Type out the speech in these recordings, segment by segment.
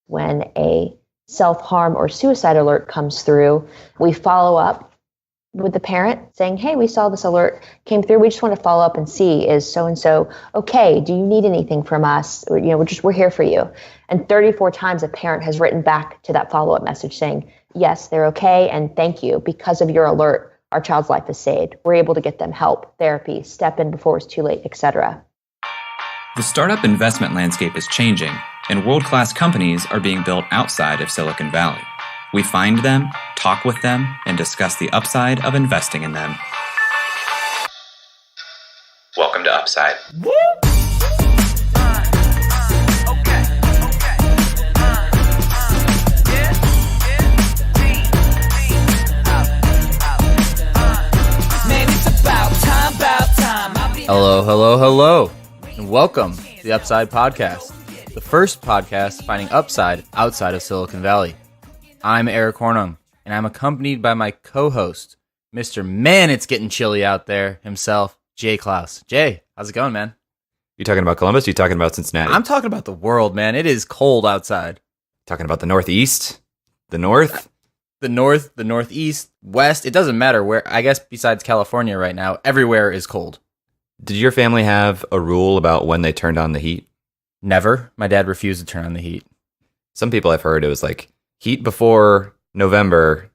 when a self-harm or suicide alert comes through, we follow up with the parent saying, hey, we saw this alert came through. We just want to follow up and see, is so-and-so okay? Do you need anything from us? Or, we're here for you. And 34 times a parent has written back to that follow-up message saying, yes, they're okay. And thank you. Because of your alert, our child's life is saved. We're able to get them help, therapy, step in before it's too late, etc. The startup investment landscape is changing, and world-class companies are being built outside of Silicon Valley. We find them, talk with them, and discuss the upside of investing in them. Welcome to Upside. Woo! Hello, and welcome to the Upside Podcast, the first podcast finding upside outside of Silicon Valley. I'm Eric Hornung, and I'm accompanied by my co-host, Mr. Man, it's getting chilly out there himself, Jay Klaus. Jay, how's it going, man? You talking about Columbus? Or you talking about Cincinnati? I'm talking about the world, man. It is cold outside. Talking about the Northeast, the North, the North, the Northeast, West. It doesn't matter where. I guess besides California right now, everywhere is cold. Did your family have a rule about when they turned on the heat? Never. My dad refused to turn on the heat. Some people I've heard it was like heat before November,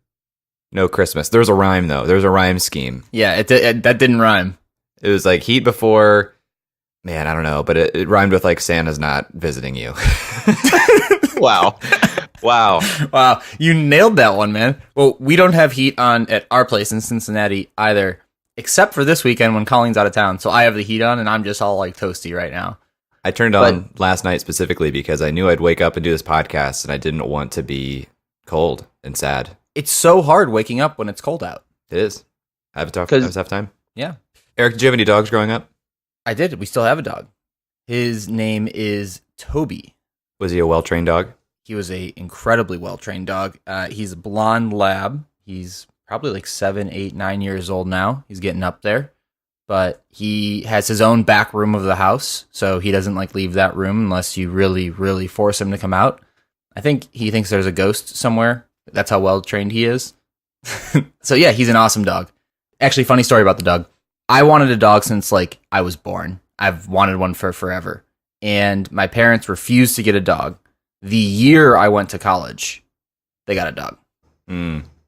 no Christmas. There's a rhyme though. There's a rhyme scheme. Yeah, that didn't rhyme. It was like heat before, man, I don't know, but it rhymed with like Santa's not visiting you. Wow. Wow. You nailed that one, man. Well, we don't have heat on at our place in Cincinnati either, except for this weekend when Colleen's out of town. So I have the heat on and I'm just all like toasty right now. I turned on last night specifically because I knew I'd wake up and do this podcast and I didn't want to be cold and sad. It's so hard waking up when it's cold out. It is. I have a tough time. Yeah. Eric, did you have any dogs growing up? I did. We still have a dog. His name is Toby. Was he a well-trained dog? He was a incredibly well-trained dog. He's a blonde lab. He's probably like 7, 8, 9 years old now. He's getting up there. But he has his own back room of the house, so he doesn't like leave that room unless you really, really force him to come out. I think he thinks there's a ghost somewhere. That's how well-trained he is. So yeah, he's an awesome dog. Actually, funny story about the dog. I wanted a dog since like I was born. I've wanted one for forever. And my parents refused to get a dog. The year I went to college, they got a dog.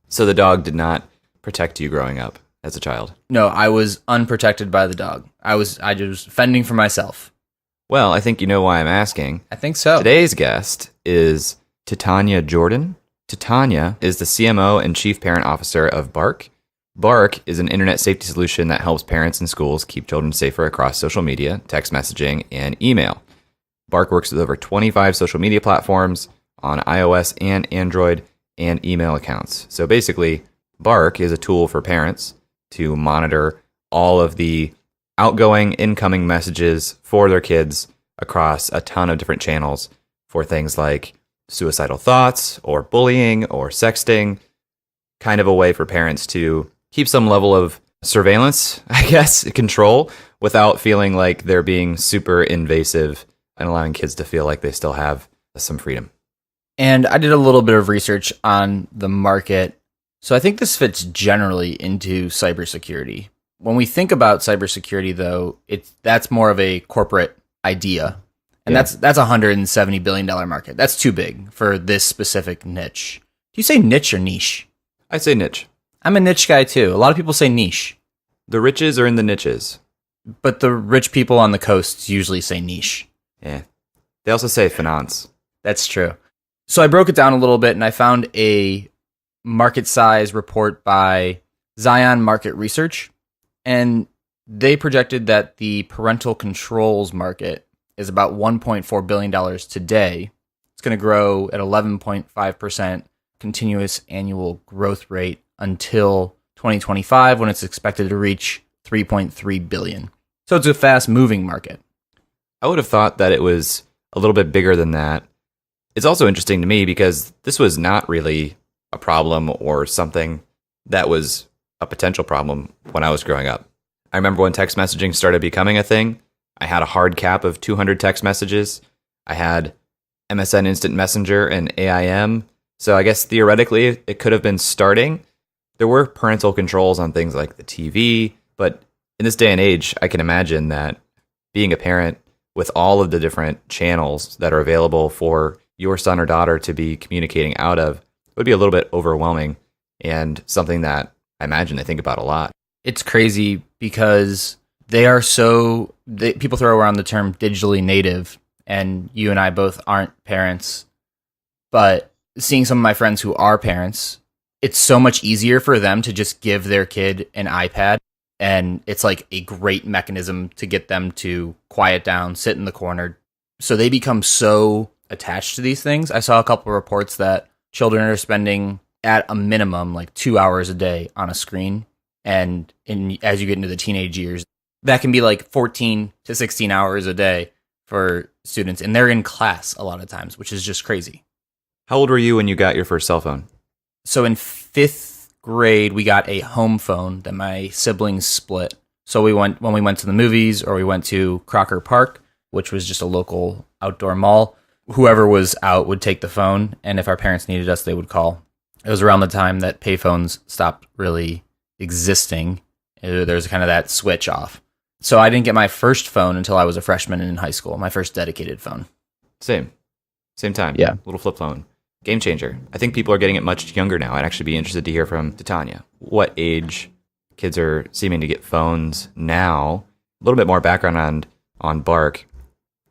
So the dog did not protect you growing up as a child? No, I was unprotected by the dog. I was fending for myself. Well, I think you know why I'm asking. I think so. Today's guest is Titania Jordan. Titania is the CMO and Chief Parent Officer of Bark. Bark is an internet safety solution that helps parents and schools keep children safer across social media, text messaging, and email. Bark works with over 25 social media platforms on iOS and Android and email accounts. So basically, Bark is a tool for parents to monitor all of the outgoing, incoming messages for their kids across a ton of different channels for things like suicidal thoughts or bullying or sexting, kind of a way for parents to keep some level of surveillance, I guess, control, without feeling like they're being super invasive and allowing kids to feel like they still have some freedom. And I did a little bit of research on the market. So I think this fits generally into cybersecurity. When we think about cybersecurity, though, that's more of a corporate idea. And that's a $170 billion market. That's too big for this specific niche. Do you say niche or niche? I say niche. I'm a niche guy, too. A lot of people say niche. The riches are in the niches. But the rich people on the coast usually say niche. Yeah. They also say finance. That's true. So I broke it down a little bit, and I found a market size report by Zion Market Research, and they projected that the parental controls market is about $1.4 billion today. It's going to grow at 11.5% continuous annual growth rate until 2025, when it's expected to reach $3.3 billion. So it's a fast-moving market. I would have thought that it was a little bit bigger than that. It's also interesting to me because this was not really a problem or something that was a potential problem when I was growing up. I remember when text messaging started becoming a thing. I had a hard cap of 200 text messages. I had MSN Instant Messenger and AIM. So I guess theoretically it could have been starting. There were parental controls on things like the TV, but in this day and age, I can imagine that being a parent with all of the different channels that are available for your son or daughter to be communicating out of would be a little bit overwhelming and something that I imagine they think about a lot. It's crazy because people throw around the term digitally native, and you and I both aren't parents, but seeing some of my friends who are parents, it's so much easier for them to just give their kid an iPad, and it's like a great mechanism to get them to quiet down, sit in the corner. So they become so attached to these things. I saw a couple of reports that children are spending at a minimum like 2 hours a day on a screen. And as you get into the teenage years, that can be like 14 to 16 hours a day for students. And they're in class a lot of times, which is just crazy. How old were you when you got your first cell phone? So in 5th grade, we got a home phone that my siblings split. So when we went to the movies or we went to Crocker Park, which was just a local outdoor mall, whoever was out would take the phone. And if our parents needed us, they would call. It was around the time that payphones stopped really existing. There was kind of that switch off. So I didn't get my first phone until I was a freshman in high school, my first dedicated phone. Same time. Yeah. Little flip phone. Game changer. I think people are getting it much younger now. I'd actually be interested to hear from Titania. What age kids are seeming to get phones now? A little bit more background on Bark.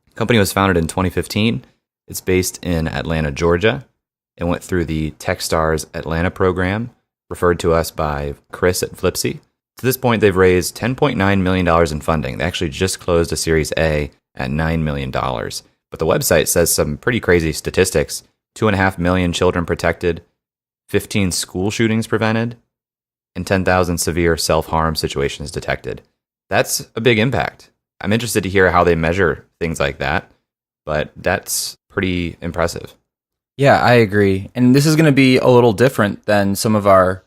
The company was founded in 2015. It's based in Atlanta, Georgia. It went through the Techstars Atlanta program, referred to us by Chris at Flipsy. To this point, they've raised $10.9 million in funding. They actually just closed a Series A at $9 million. But the website says some pretty crazy statistics. 2.5 million children protected, 15 school shootings prevented, and 10,000 severe self-harm situations detected. That's a big impact. I'm interested to hear how they measure things like that, but that's pretty impressive. Yeah, I agree. And this is going to be a little different than some of our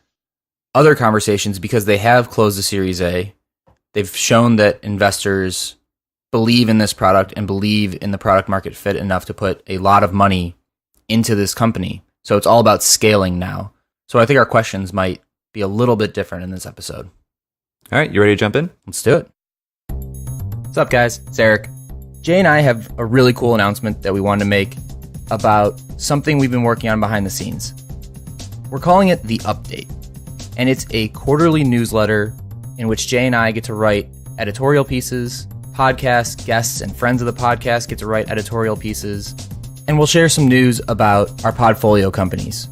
other conversations because they have closed the Series A. They've shown that investors believe in this product and believe in the product market fit enough to put a lot of money into this company. So it's all about scaling now. So I think our questions might be a little bit different in this episode. All right, you ready to jump in? Let's do it. What's up, guys? It's Eric. Jay and I have a really cool announcement that we wanted to make about something we've been working on behind the scenes. We're calling it The Update, and it's a quarterly newsletter in which Jay and I get to write editorial pieces, podcast guests and friends of the podcast get to write editorial pieces, and we'll share some news about our portfolio companies.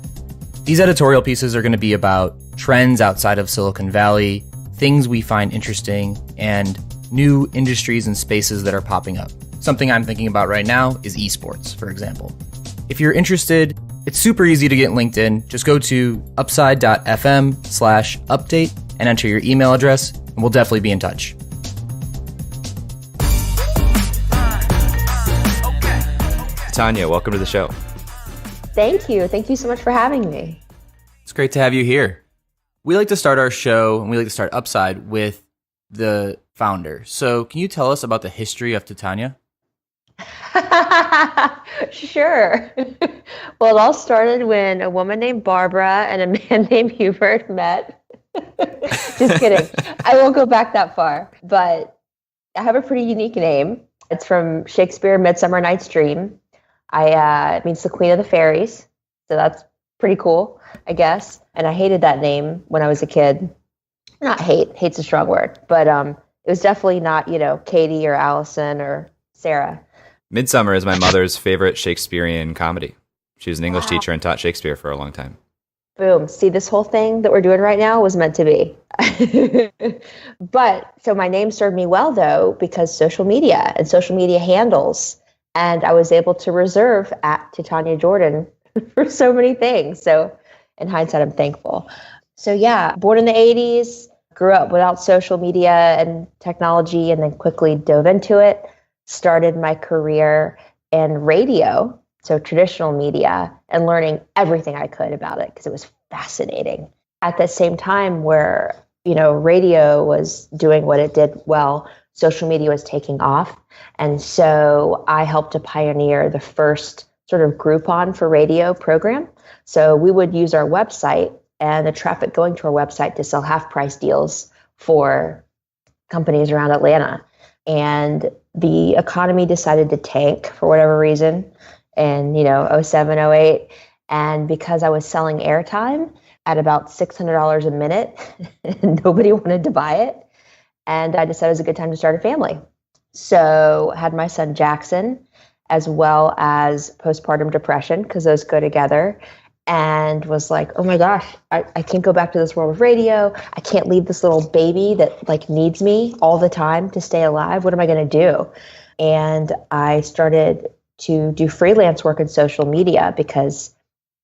These editorial pieces are going to be about trends outside of Silicon Valley, things we find interesting, and new industries and spaces that are popping up. Something I'm thinking about right now is esports, for example. If you're interested, it's super easy to get linked in. Just go to upside.fm/update and enter your email address, and we'll definitely be in touch. Tanya, welcome to the show. Thank you. Thank you so much for having me. It's great to have you here. We like to start our show, and we like to start Upside with the founder. So can you tell us about the history of Titania? Sure. Well, it all started when a woman named Barbara and a man named Hubert met. Just kidding. I won't go back that far. But I have a pretty unique name. It's from Shakespeare, Midsummer Night's Dream. It means the Queen of the Fairies. So that's pretty cool, I guess. And I hated that name when I was a kid. Not hate. Hate's a strong word. But it was definitely not, Katie or Allison or Sarah. Midsummer is my mother's favorite Shakespearean comedy. She was an English teacher and taught Shakespeare for a long time. Boom. See, this whole thing that we're doing right now was meant to be. But so my name served me well, though, because social media and social media handles. And I was able to reserve at Titania Jordan for so many things. So in hindsight, I'm thankful. So yeah, born in the 80s, grew up without social media and technology, and then quickly dove into it. Started my career in radio, so traditional media, and learning everything I could about it because it was fascinating. At the same time where, radio was doing what it did well, social media was taking off. And so I helped to pioneer the first sort of Groupon for radio program. So we would use our website and the traffic going to our website to sell half price deals for companies around Atlanta. And the economy decided to tank for whatever reason in, '07, '08. And because I was selling airtime at about $600 a minute, nobody wanted to buy it. And I decided it was a good time to start a family. So I had my son Jackson, as well as postpartum depression, because those go together. And was like, oh my gosh, I can't go back to this world of radio. I can't leave this little baby that like needs me all the time to stay alive. What am I going to do? And I started to do freelance work in social media because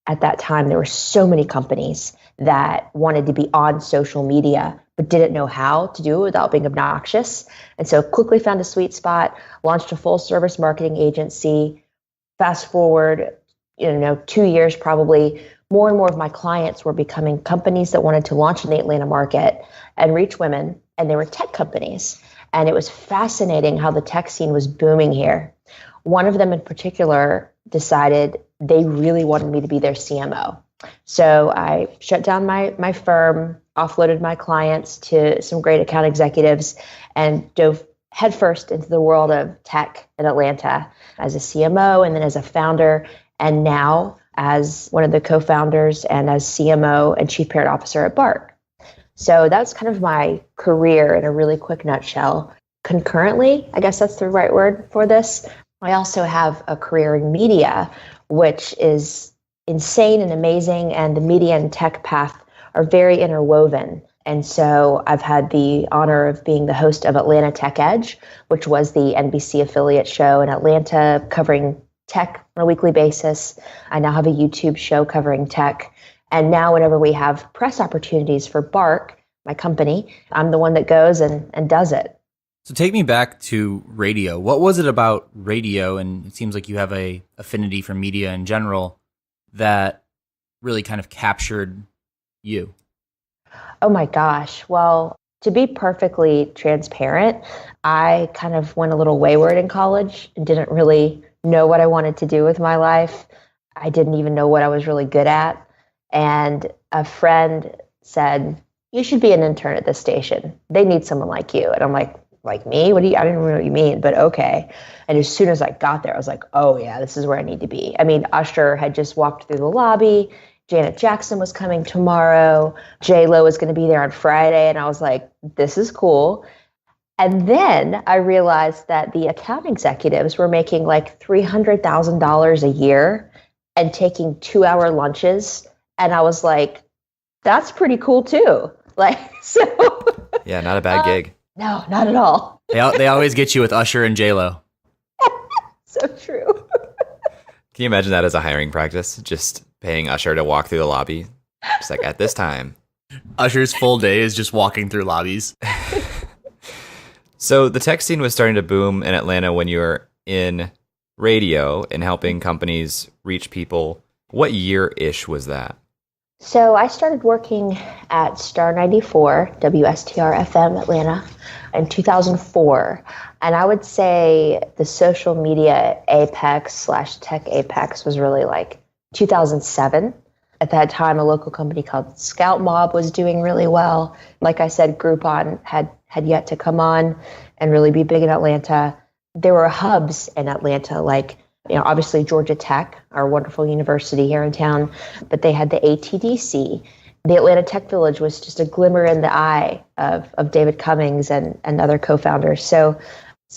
at that time there were so many companies that wanted to be on social media but didn't know how to do it without being obnoxious. And so quickly found a sweet spot, launched a full service marketing agency. Fast forward 2 years probably, more and more of my clients were becoming companies that wanted to launch in the Atlanta market and reach women, and they were tech companies. And it was fascinating how the tech scene was booming here. One of them in particular decided they really wanted me to be their CMO. So I shut down my firm, offloaded my clients to some great account executives, and dove headfirst into the world of tech in Atlanta as a CMO and then as a founder, and now as one of the co-founders and as CMO and Chief Parent Officer at Bark. So that's kind of my career in a really quick nutshell. Concurrently, I guess that's the right word for this, I also have a career in media, which is insane and amazing, and the media and tech path are very interwoven. And so I've had the honor of being the host of Atlanta Tech Edge, which was the NBC affiliate show in Atlanta covering tech on a weekly basis. I now have a YouTube show covering tech. And now whenever we have press opportunities for Bark, my company, I'm the one that goes and does it. So take me back to radio. What was it about radio, and it seems like you have a affinity for media in general, that really kind of captured you? Oh my gosh. Well, to be perfectly transparent, I kind of went a little wayward in college and didn't really know what I wanted to do with my life. I didn't even know what I was really good at. And a friend said, you should be an intern at this station. They need someone like you. And I'm like me? I didn't know what you mean, but okay. And as soon as I got there, I was like, oh yeah, this is where I need to be. I mean, Usher had just walked through the lobby. Janet Jackson was coming tomorrow. J-Lo was going to be there on Friday. And I was like, this is cool. And then I realized that the account executives were making like $300,000 a year and taking 2-hour lunches. And I was like, that's pretty cool too. So. Yeah, not a bad gig. No, not at all. They always get you with Usher and J-Lo. So true. Can you imagine that as a hiring practice? Just paying Usher to walk through the lobby. Just like at this time. Usher's full day is just walking through lobbies. So the tech scene was starting to boom in Atlanta when you were in radio and helping companies reach people. What year-ish was that? So I started working at Star 94, WSTR FM Atlanta in 2004. And I would say the social media apex / tech apex was really like 2007. At that time, a local company called Scout Mob was doing really well. Like I said, Groupon had yet to come on and really be big in Atlanta. There were hubs in Atlanta, like, obviously Georgia Tech, our wonderful university here in town, but they had the ATDC. The Atlanta Tech Village was just a glimmer in the eye of David Cummings and other co-founders. So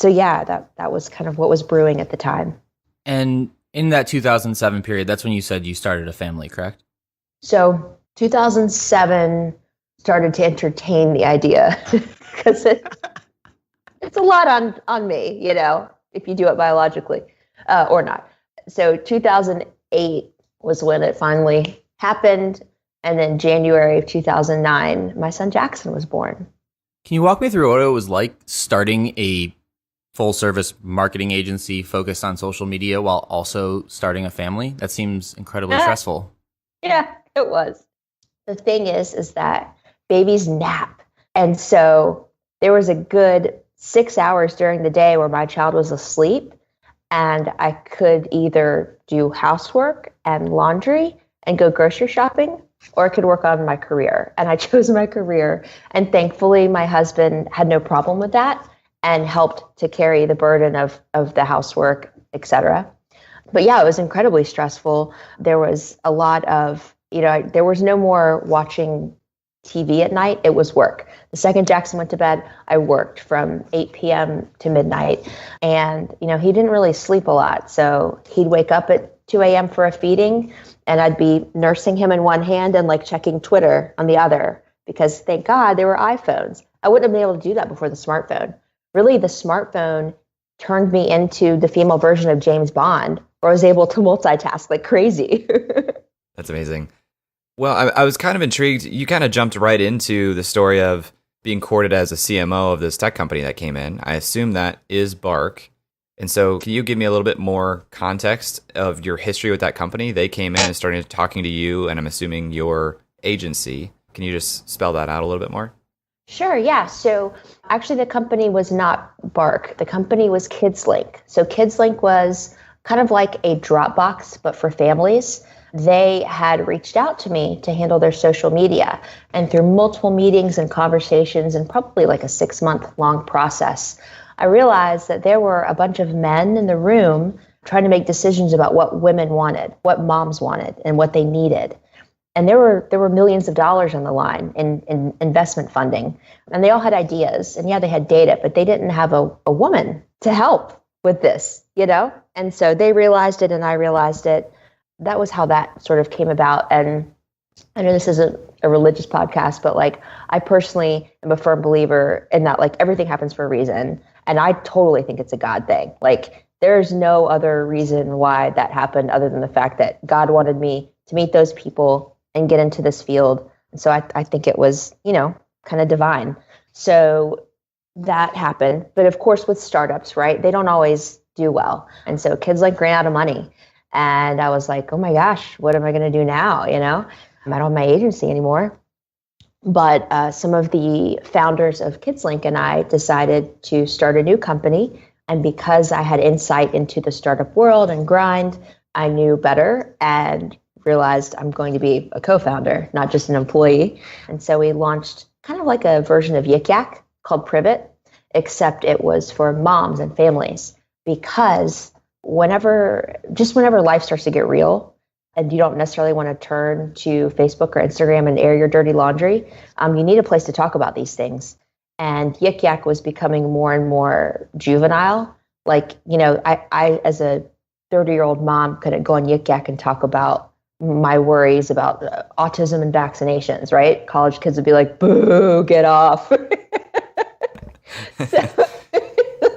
yeah, that was kind of what was brewing at the time. And in that 2007 period, that's when you said you started a family, correct? So 2007 started to entertain the idea because it's a lot on me, if you do it biologically or not. So 2008 was when it finally happened. And then January of 2009, my son Jackson was born. Can you walk me through what it was like starting a full-service marketing agency focused on social media while also starting a family? That seems incredibly stressful. Yeah, it was. The thing is that babies nap. And so there was a good 6 hours during the day where my child was asleep, and I could either do housework and laundry and go grocery shopping, or I could work on my career. And I chose my career. And thankfully, my husband had no problem with that and helped to carry the burden of the housework, et cetera. But yeah, it was incredibly stressful. There was a lot of, there was no more watching TV at night. It was work. The second Jackson went to bed, I worked from 8 p.m. to midnight. And, he didn't really sleep a lot. So he'd wake up at 2 a.m. for a feeding, and I'd be nursing him in one hand and like checking Twitter on the other, because thank God there were iPhones. I wouldn't have been able to do that before the smartphone. Really, the smartphone turned me into the female version of James Bond, where I was able to multitask like crazy. That's amazing. Well, I was kind of intrigued. You kind of jumped right into the story of being courted as a CMO of this tech company that came in. I assume that is Bark. And so can you give me a little bit more context of your history with that company? They came in and started talking to you, and I'm assuming your agency. Can you just spell that out a little bit more? Sure, yeah. So actually the company was not Bark. The company was KidsLink. So KidsLink was kind of like a Dropbox, but for families. They had reached out to me to handle their social media. And through multiple meetings and conversations and probably like a 6-month long process, I realized that there were a bunch of men in the room trying to make decisions about what women wanted, what moms wanted, and what they needed. And there were millions of dollars on the line in investment funding. And they all had ideas. And yeah, they had data, but they didn't have a woman to help with this, And so they realized it and I realized it. That was how that sort of came about. And I know this isn't a religious podcast, but like I personally am a firm believer in that like everything happens for a reason. And I totally think it's a God thing. Like there's no other reason why that happened other than the fact that God wanted me to meet those people and get into this field. And so I think it was, kind of divine. So that happened. But of course with startups, right, they don't always do well. And so KidsLink ran out of money. And I was like, oh my gosh, what am I going to do now? I don't have my agency anymore. But some of the founders of KidsLink and I decided to start a new company. And because I had insight into the startup world and grind, I knew better and realized I'm going to be a co-founder, not just an employee. And so we launched kind of like a version of Yik Yak called Privet, except it was for moms and families, because whenever life starts to get real and you don't necessarily want to turn to Facebook or Instagram and air your dirty laundry, you need a place to talk about these things. And Yik Yak was becoming more and more juvenile. Like, I as a 30-year-old mom couldn't go on Yik Yak and talk about my worries about autism and vaccinations, right? College kids would be like, boo, get off.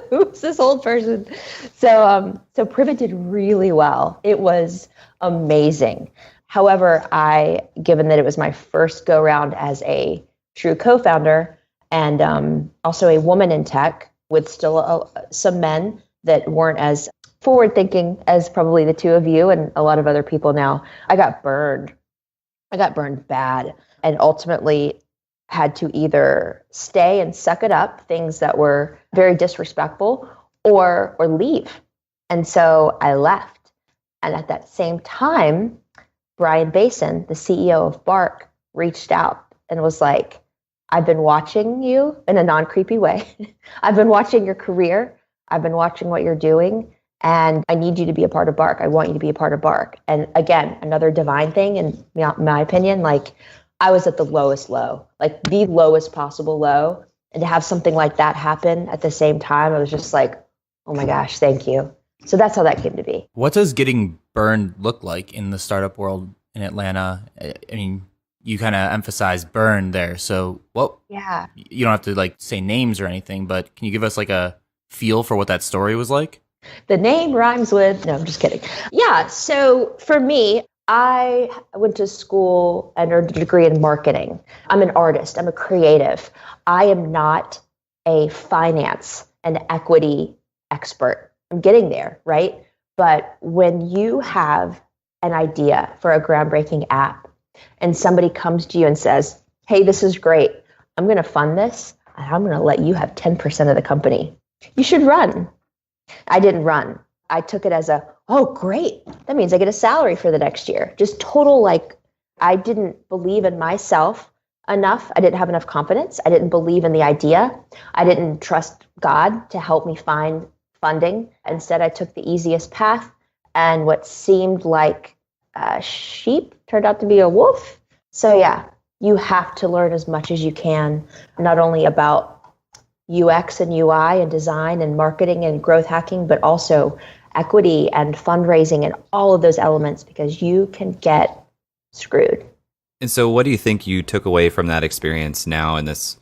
Who's this old person? So Privet did really well. It was amazing. However, given that it was my first go round as a true co-founder and also a woman in tech with still some men that weren't as forward thinking as probably the two of you and a lot of other people now, I got burned. I got burned bad and ultimately had to either stay and suck it up, things that were very disrespectful, or leave. And so I left. And at that same time, Brian Basin, the CEO of Bark, reached out and was like, I've been watching you in a non-creepy way. I've been watching your career. I've been watching what you're doing. And I need you to be a part of Bark. I want you to be a part of Bark. And again, another divine thing, in my opinion, like I was at the lowest low, like the lowest possible low. And to have something like that happen at the same time, I was just like, oh my gosh, thank you. So that's how that came to be. What does getting burned look like in the startup world in Atlanta? I mean, you kind of emphasize burn there. So Yeah. You don't have to like say names or anything, but can you give us like a feel for what that story was like? The name rhymes with, no, I'm just kidding. Yeah. So for me, I went to school and earned a degree in marketing. I'm an artist. I'm a creative. I am not a finance and equity expert. I'm getting there, right? But when you have an idea for a groundbreaking app and somebody comes to you and says, hey, this is great. I'm going to fund this and I'm going to let you have 10% of the company. You should run. I didn't run. I took it as a, oh, great. That means I get a salary for the next year. Just total, like, I didn't believe in myself enough. I didn't have enough confidence. I didn't believe in the idea. I didn't trust God to help me find funding. Instead, I took the easiest path, and what seemed like a sheep turned out to be a wolf. So yeah, you have to learn as much as you can, not only about UX and UI and design and marketing and growth hacking, but also equity and fundraising and all of those elements, because you can get screwed. And so what do you think you took away from that experience now in this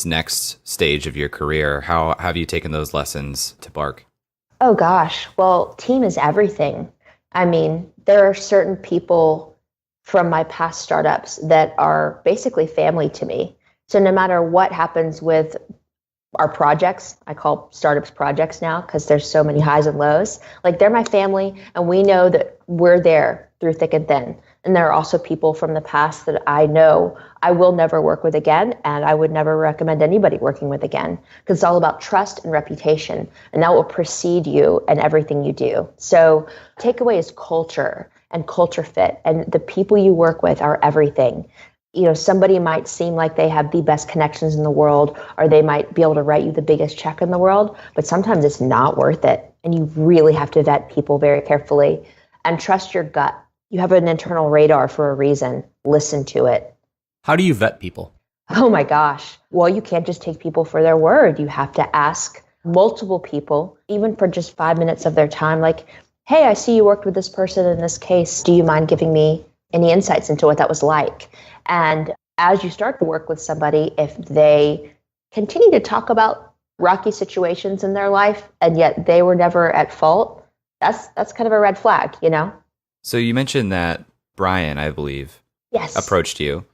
next stage of your career? How have you taken those lessons to Bark? Oh gosh, well, team is everything. I mean, there are certain people from my past startups that are basically family to me. So no matter what happens with our projects, I call startups projects now because there's so many highs and lows. Like, they're my family, and we know that we're there through thick and thin. And there are also people from the past that I know I will never work with again, and I would never recommend anybody working with again, because it's all about trust and reputation, and that will precede you in everything you do. So takeaway is culture and culture fit, and the people you work with are everything. You know, somebody might seem like they have the best connections in the world, or they might be able to write you the biggest check in the world, but sometimes it's not worth it. And you really have to vet people very carefully and trust your gut. You have an internal radar for a reason. Listen to it. How do you vet people? Oh my gosh. Well, you can't just take people for their word. You have to ask multiple people, even for just 5 minutes of their time. Like, hey, I see you worked with this person in this case. Do you mind giving me any insights into what that was like? And as you start to work with somebody, if they continue to talk about rocky situations in their life, and yet they were never at fault, that's kind of a red flag, you know? So you mentioned that Brian, I believe, Yes. approached you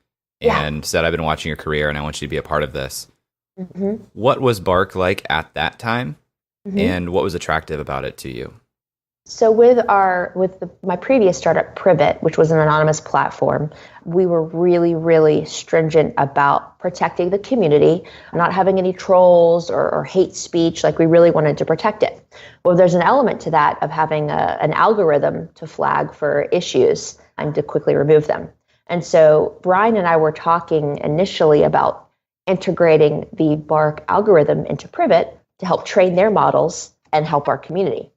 and said, I've been watching your career and I want you to be a part of this. Mm-hmm. What was Bark like at that time? Mm-hmm. And what was attractive about it to you? So with my previous startup, Privet, which was an anonymous platform, we were really, really stringent about protecting the community, not having any trolls or hate speech. Like, we really wanted to protect it. Well, there's an element to that of having an algorithm to flag for issues and to quickly remove them. And so Brian and I were talking initially about integrating the Bark algorithm into Privet to help train their models and help our community.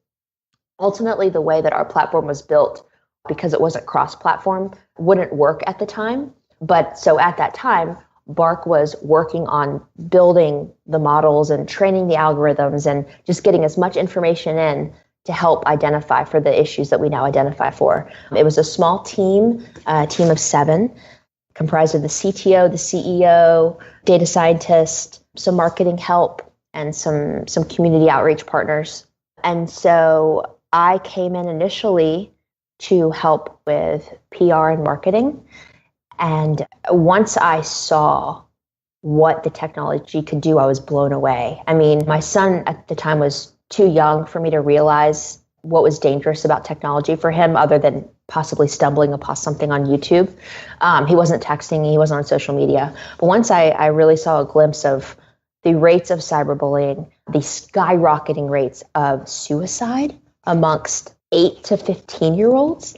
Ultimately, the way that our platform was built, because it wasn't cross-platform, wouldn't work at the time. But so at that time, Bark was working on building the models and training the algorithms and just getting as much information in to help identify for the issues that we now identify for. It was a small team, a team of 7, comprised of the CTO, the CEO, data scientist, some marketing help, and some community outreach partners. And so I came in initially to help with PR and marketing. And once I saw what the technology could do, I was blown away. I mean, my son at the time was too young for me to realize what was dangerous about technology for him, other than possibly stumbling upon something on YouTube. He wasn't texting, he wasn't on social media. But once I really saw a glimpse of the rates of cyberbullying, the skyrocketing rates of suicide amongst 8 to 15-year-olds,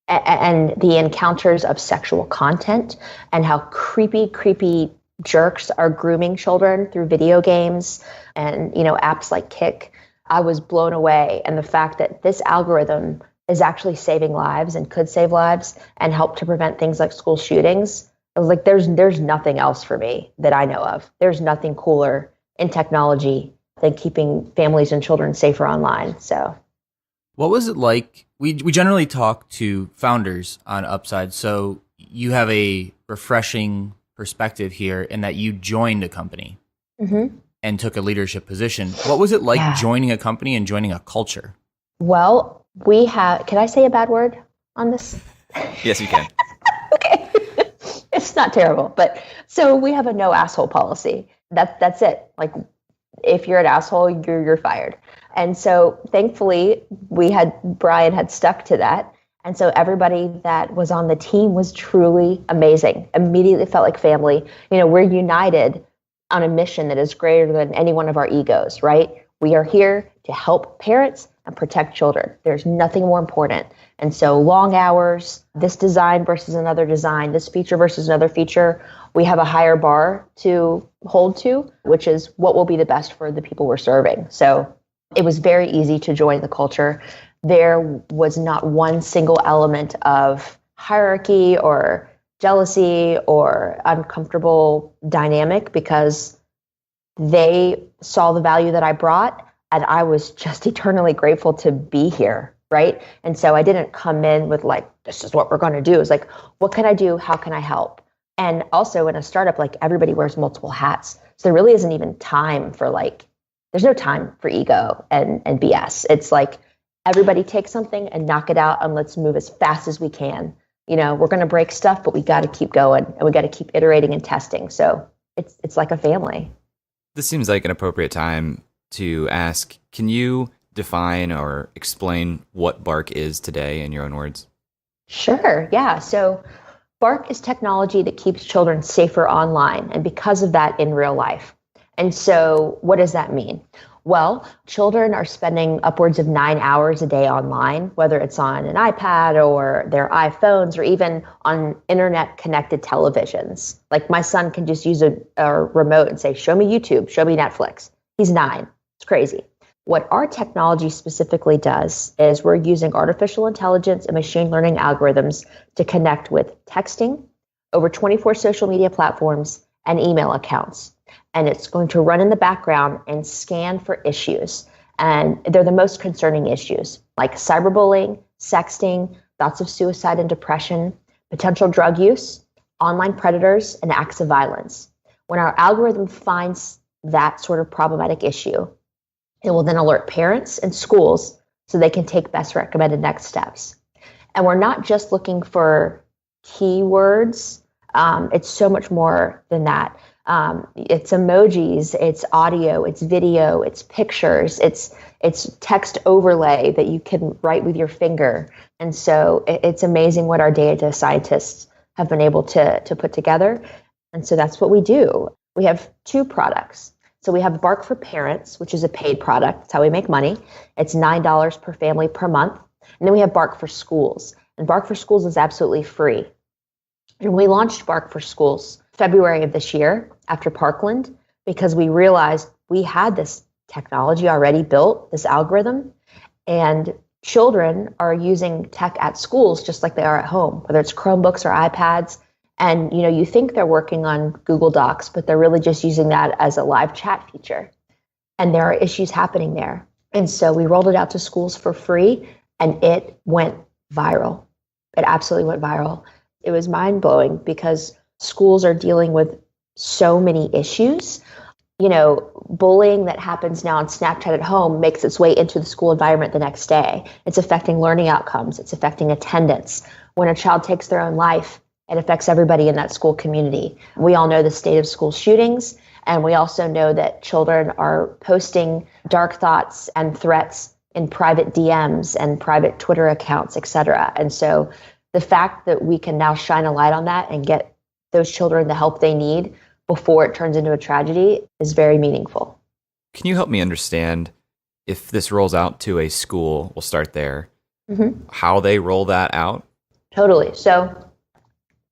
and the encounters of sexual content, and how creepy jerks are grooming children through video games and, apps like Kick, I was blown away. And the fact that this algorithm is actually saving lives and could save lives and help to prevent things like school shootings, I was like, there's nothing else for me that I know of. There's nothing cooler in technology than keeping families and children safer online. So what was it like? We generally talk to founders on Upside, so you have a refreshing perspective here in that you joined a company and took a leadership position. What was it like joining a company and joining a culture? Well, can I say a bad word on this? Yes, you can. Okay. It's not terrible, but so we have a no asshole policy. That's it. Like, if you're an asshole, you're fired. And so thankfully Brian had stuck to that. And so everybody that was on the team was truly amazing. Immediately felt like family. We're united on a mission that is greater than any one of our egos, right? We are here to help parents and protect children. There's nothing more important. And so long hours, this design versus another design, this feature versus another feature, we have a higher bar to hold to, which is what will be the best for the people we're serving. So it was very easy to join the culture. There was not one single element of hierarchy or jealousy or uncomfortable dynamic, because they saw the value that I brought, and I was just eternally grateful to be here, right? And so I didn't come in with like, this is what we're going to do. It's like, what can I do? How can I help? And also in a startup, like everybody wears multiple hats. So there really isn't even time for like, there's no time for ego and BS. It's like everybody take something and knock it out, and let's move as fast as we can. You know, we're going to break stuff, but we got to keep going, and we got to keep iterating and testing. So it's like a family. This seems like an appropriate time to ask, can you define or explain what Bark is today in your own words? Sure, yeah. So Bark is technology that keeps children safer online, and because of that, in real life. And so what does that mean? Well, children are spending upwards of 9 hours a day online, whether it's on an iPad or their iPhones or even on internet-connected televisions. Like my son can just use a remote and say, show me YouTube, show me Netflix. He's 9. It's crazy. What our technology specifically does is we're using artificial intelligence and machine learning algorithms to connect with texting, over 24 social media platforms, and email accounts. And it's going to run in the background and scan for issues. And they're the most concerning issues, like cyberbullying, sexting, thoughts of suicide and depression, potential drug use, online predators, and acts of violence. When our algorithm finds that sort of problematic issue, it will then alert parents and schools so they can take best recommended next steps. And we're not just looking for keywords. It's so much more than that. It's emojis, it's audio, it's video, it's pictures, it's text overlay that you can write with your finger. And so it's amazing what our data scientists have been able to put together. And so that's what we do. We have 2 products. So we have Bark for Parents, which is a paid product. That's how we make money. It's $9 per family per month. And then we have Bark for Schools. And Bark for Schools is absolutely free. And we launched Bark for Schools February of this year after Parkland, because we realized we had this technology already built, this algorithm, and children are using tech at schools just like they are at home, whether it's Chromebooks or iPads. And you think they're working on Google Docs, but they're really just using that as a live chat feature. And there are issues happening there. And so we rolled it out to schools for free, and it went viral. It absolutely went viral. It was mind-blowing because schools are dealing with so many issues. Bullying that happens now on Snapchat at home makes its way into the school environment the next day. It's affecting learning outcomes. It's affecting attendance. When a child takes their own life, it affects everybody in that school community. We all know the state of school shootings, and we also know that children are posting dark thoughts and threats in private DMs and private Twitter accounts, et cetera. And so the fact that we can now shine a light on that and get those children the help they need before it turns into a tragedy is very meaningful. Can you help me understand, if this rolls out to a school, we'll start there, how they roll that out? Totally. So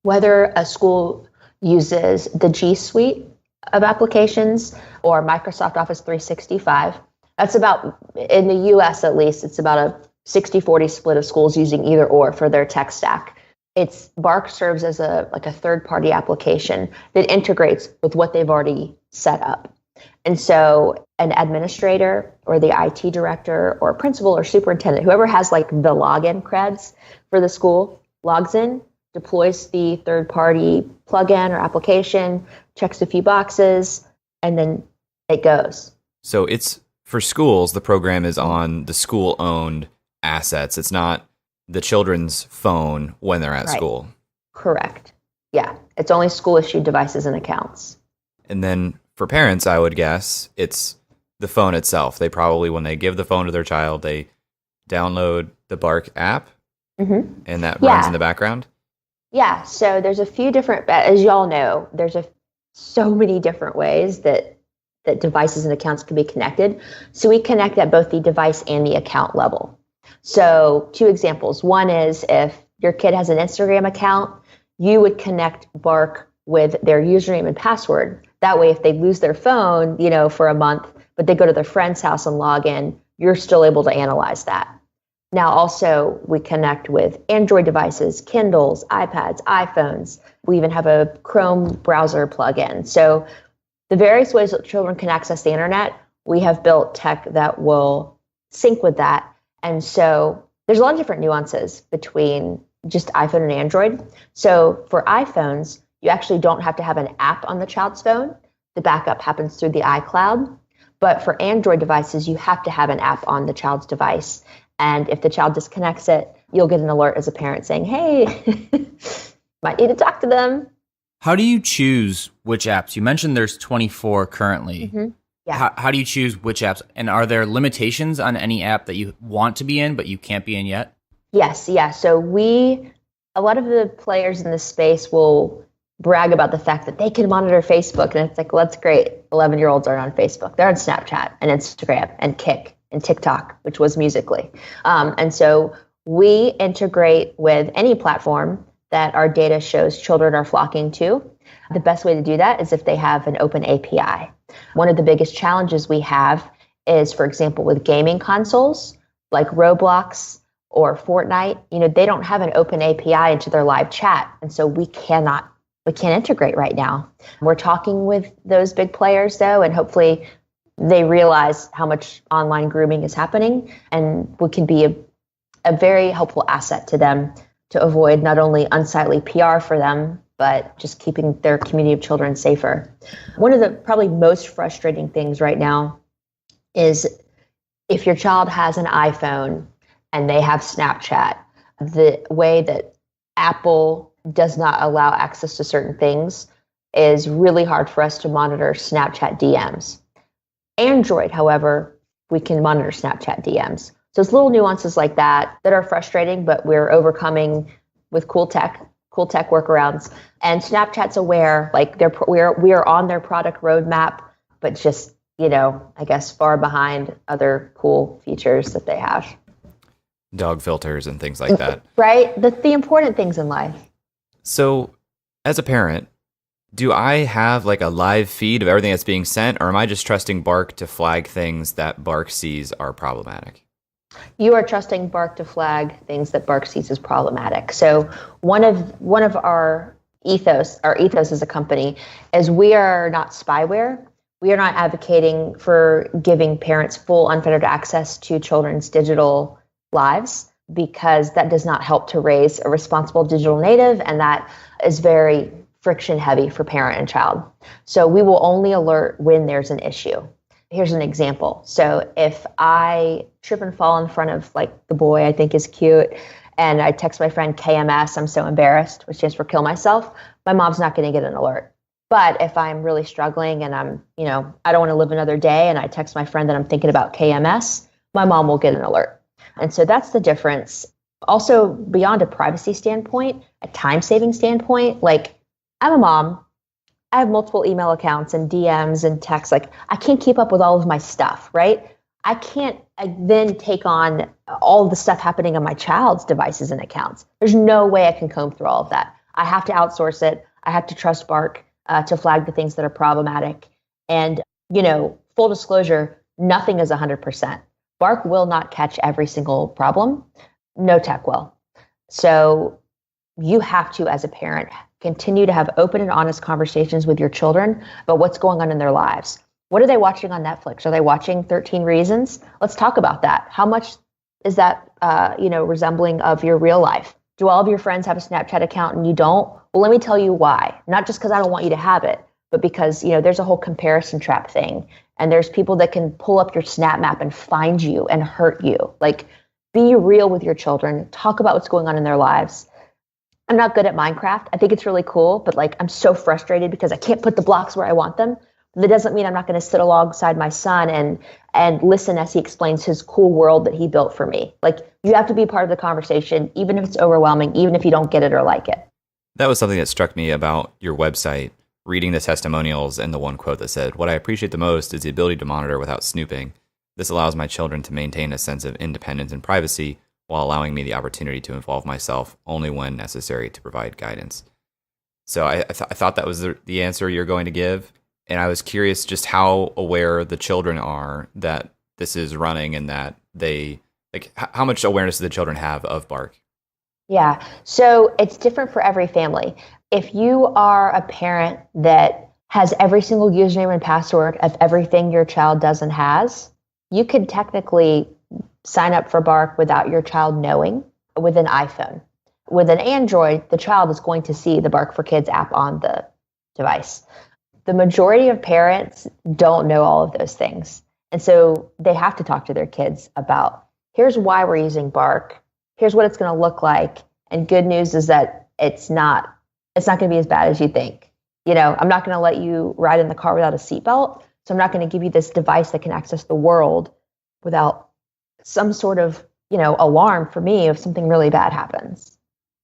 whether a school uses the G Suite of applications or Microsoft Office 365, that's about, in the US at least, it's about a 60-40 split of schools using either or for their tech stack. Bark serves as a third-party application that integrates with what they've already set up. And so an administrator or the IT director or principal or superintendent, whoever has like the login creds for the school, logs in, deploys the third-party plugin or application, checks a few boxes, and then it goes. So it's, for schools, the program is on the school-owned assets. It's not the children's phone when they're at school. Correct. Yeah. It's only school-issued devices and accounts. And then for parents, I would guess, it's the phone itself. They probably, when they give the phone to their child, they download the Bark app, and that runs in the background? Yeah. So there's a few different, as y'all know, there's so many different ways that that devices and accounts can be connected. So we connect at both the device and the account level. So 2 examples. One is if your kid has an Instagram account, you would connect Bark with their username and password. That way, if they lose their phone, for a month, but they go to their friend's house and log in, you're still able to analyze that. Now, also, we connect with Android devices, Kindles, iPads, iPhones. We even have a Chrome browser plugin. So the various ways that children can access the internet, we have built tech that will sync with that. And so there's a lot of different nuances between just iPhone and Android. So for iPhones, you actually don't have to have an app on the child's phone. The backup happens through the iCloud. But for Android devices, you have to have an app on the child's device. And if the child disconnects it, you'll get an alert as a parent saying, hey, might need to talk to them. How do you choose which apps? You mentioned there's 24 currently. Mm-hmm. Yeah. How do you choose which apps? And are there limitations on any app that you want to be in, but you can't be in yet? Yes. Yeah. So a lot of the players in this space will brag about the fact that they can monitor Facebook. And it's like, well, that's great. 11-year-olds aren't on Facebook. They're on Snapchat and Instagram and Kik and TikTok, which was Musical.ly. And so we integrate with any platform that our data shows children are flocking to. The best way to do that is if they have an open API. One of the biggest challenges we have is, for example, with gaming consoles like Roblox or Fortnite, they don't have an open API into their live chat. And so we can't integrate right now. We're talking with those big players though, and hopefully they realize how much online grooming is happening, and we can be a very helpful asset to them to avoid not only unsightly PR for them, but just keeping their community of children safer. One of the probably most frustrating things right now is if your child has an iPhone and they have Snapchat, the way that Apple does not allow access to certain things is really hard for us to monitor Snapchat DMs. Android, however, we can monitor Snapchat DMs. So it's little nuances like that are frustrating, but we're overcoming with cool tech workarounds. And Snapchat's aware, like we are on their product roadmap, but just, I guess far behind other cool features that they have. Dog filters and things like that. Right? The important things in life. So as a parent, do I have like a live feed of everything that's being sent, or am I just trusting Bark to flag things that Bark sees are problematic? You are trusting Bark to flag things that Bark sees as problematic. So one of our ethos as a company is we are not spyware. We are not advocating for giving parents full unfettered access to children's digital lives, because that does not help to raise a responsible digital native, and that is very friction heavy for parent and child. So we will only alert when there's an issue. Here's an example. So if I trip and fall in front of like the boy I think is cute, and I text my friend KMS, I'm so embarrassed, which stands for kill myself, my mom's not going to get an alert. But if I'm really struggling and I'm, I don't want to live another day, and I text my friend that I'm thinking about KMS, my mom will get an alert. And so that's the difference. Also, beyond a privacy standpoint, a time-saving standpoint, like I'm a mom, I have multiple email accounts and DMs and texts. Like I can't keep up with all of my stuff, right? I then take on all the stuff happening on my child's devices and accounts. There's no way I can comb through all of that. I have to outsource it. I have to trust Bark to flag the things that are problematic. And, full disclosure, nothing is 100%. Bark will not catch every single problem. No tech will. So you have to, as a parent, continue to have open and honest conversations with your children about what's going on in their lives. What are they watching on Netflix? Are they watching 13 Reasons? Let's talk about that. How much is that, resembling of your real life? Do all of your friends have a Snapchat account and you don't? Well, let me tell you why. Not just because I don't want you to have it, but because, there's a whole comparison trap thing. And there's people that can pull up your Snap Map and find you and hurt you. Like, be real with your children. Talk about what's going on in their lives. I'm not good at Minecraft. I think it's really cool, but I'm so frustrated because I can't put the blocks where I want them. That doesn't mean I'm not going to sit alongside my son and listen as he explains his cool world that he built for me. Like, you have to be part of the conversation, even if it's overwhelming, even if you don't get it or like it. That was something that struck me about your website reading the testimonials and the one quote that said, "What I appreciate the most is the ability to monitor without snooping. This allows my children to maintain a sense of independence and privacy while allowing me the opportunity to involve myself only when necessary to provide guidance." So I thought that was the answer you're going to give. And I was curious just how aware the children are that this is running and that they, like, how much awareness do the children have of Bark? Yeah. So it's different for every family. If you are a parent that has every single username and password of everything your child does and has, you could technically sign up for Bark without your child knowing with an iPhone. With an Android, the child is going to see the Bark for Kids app on the device. The majority of parents don't know all of those things. And so they have to talk to their kids about, here's why we're using Bark. Here's what it's going to look like. And good news is that it's not going to be as bad as you think. You know, I'm not going to let you ride in the car without a seatbelt. So I'm not going to give you this device that can access the world without some sort of, alarm for me if something really bad happens.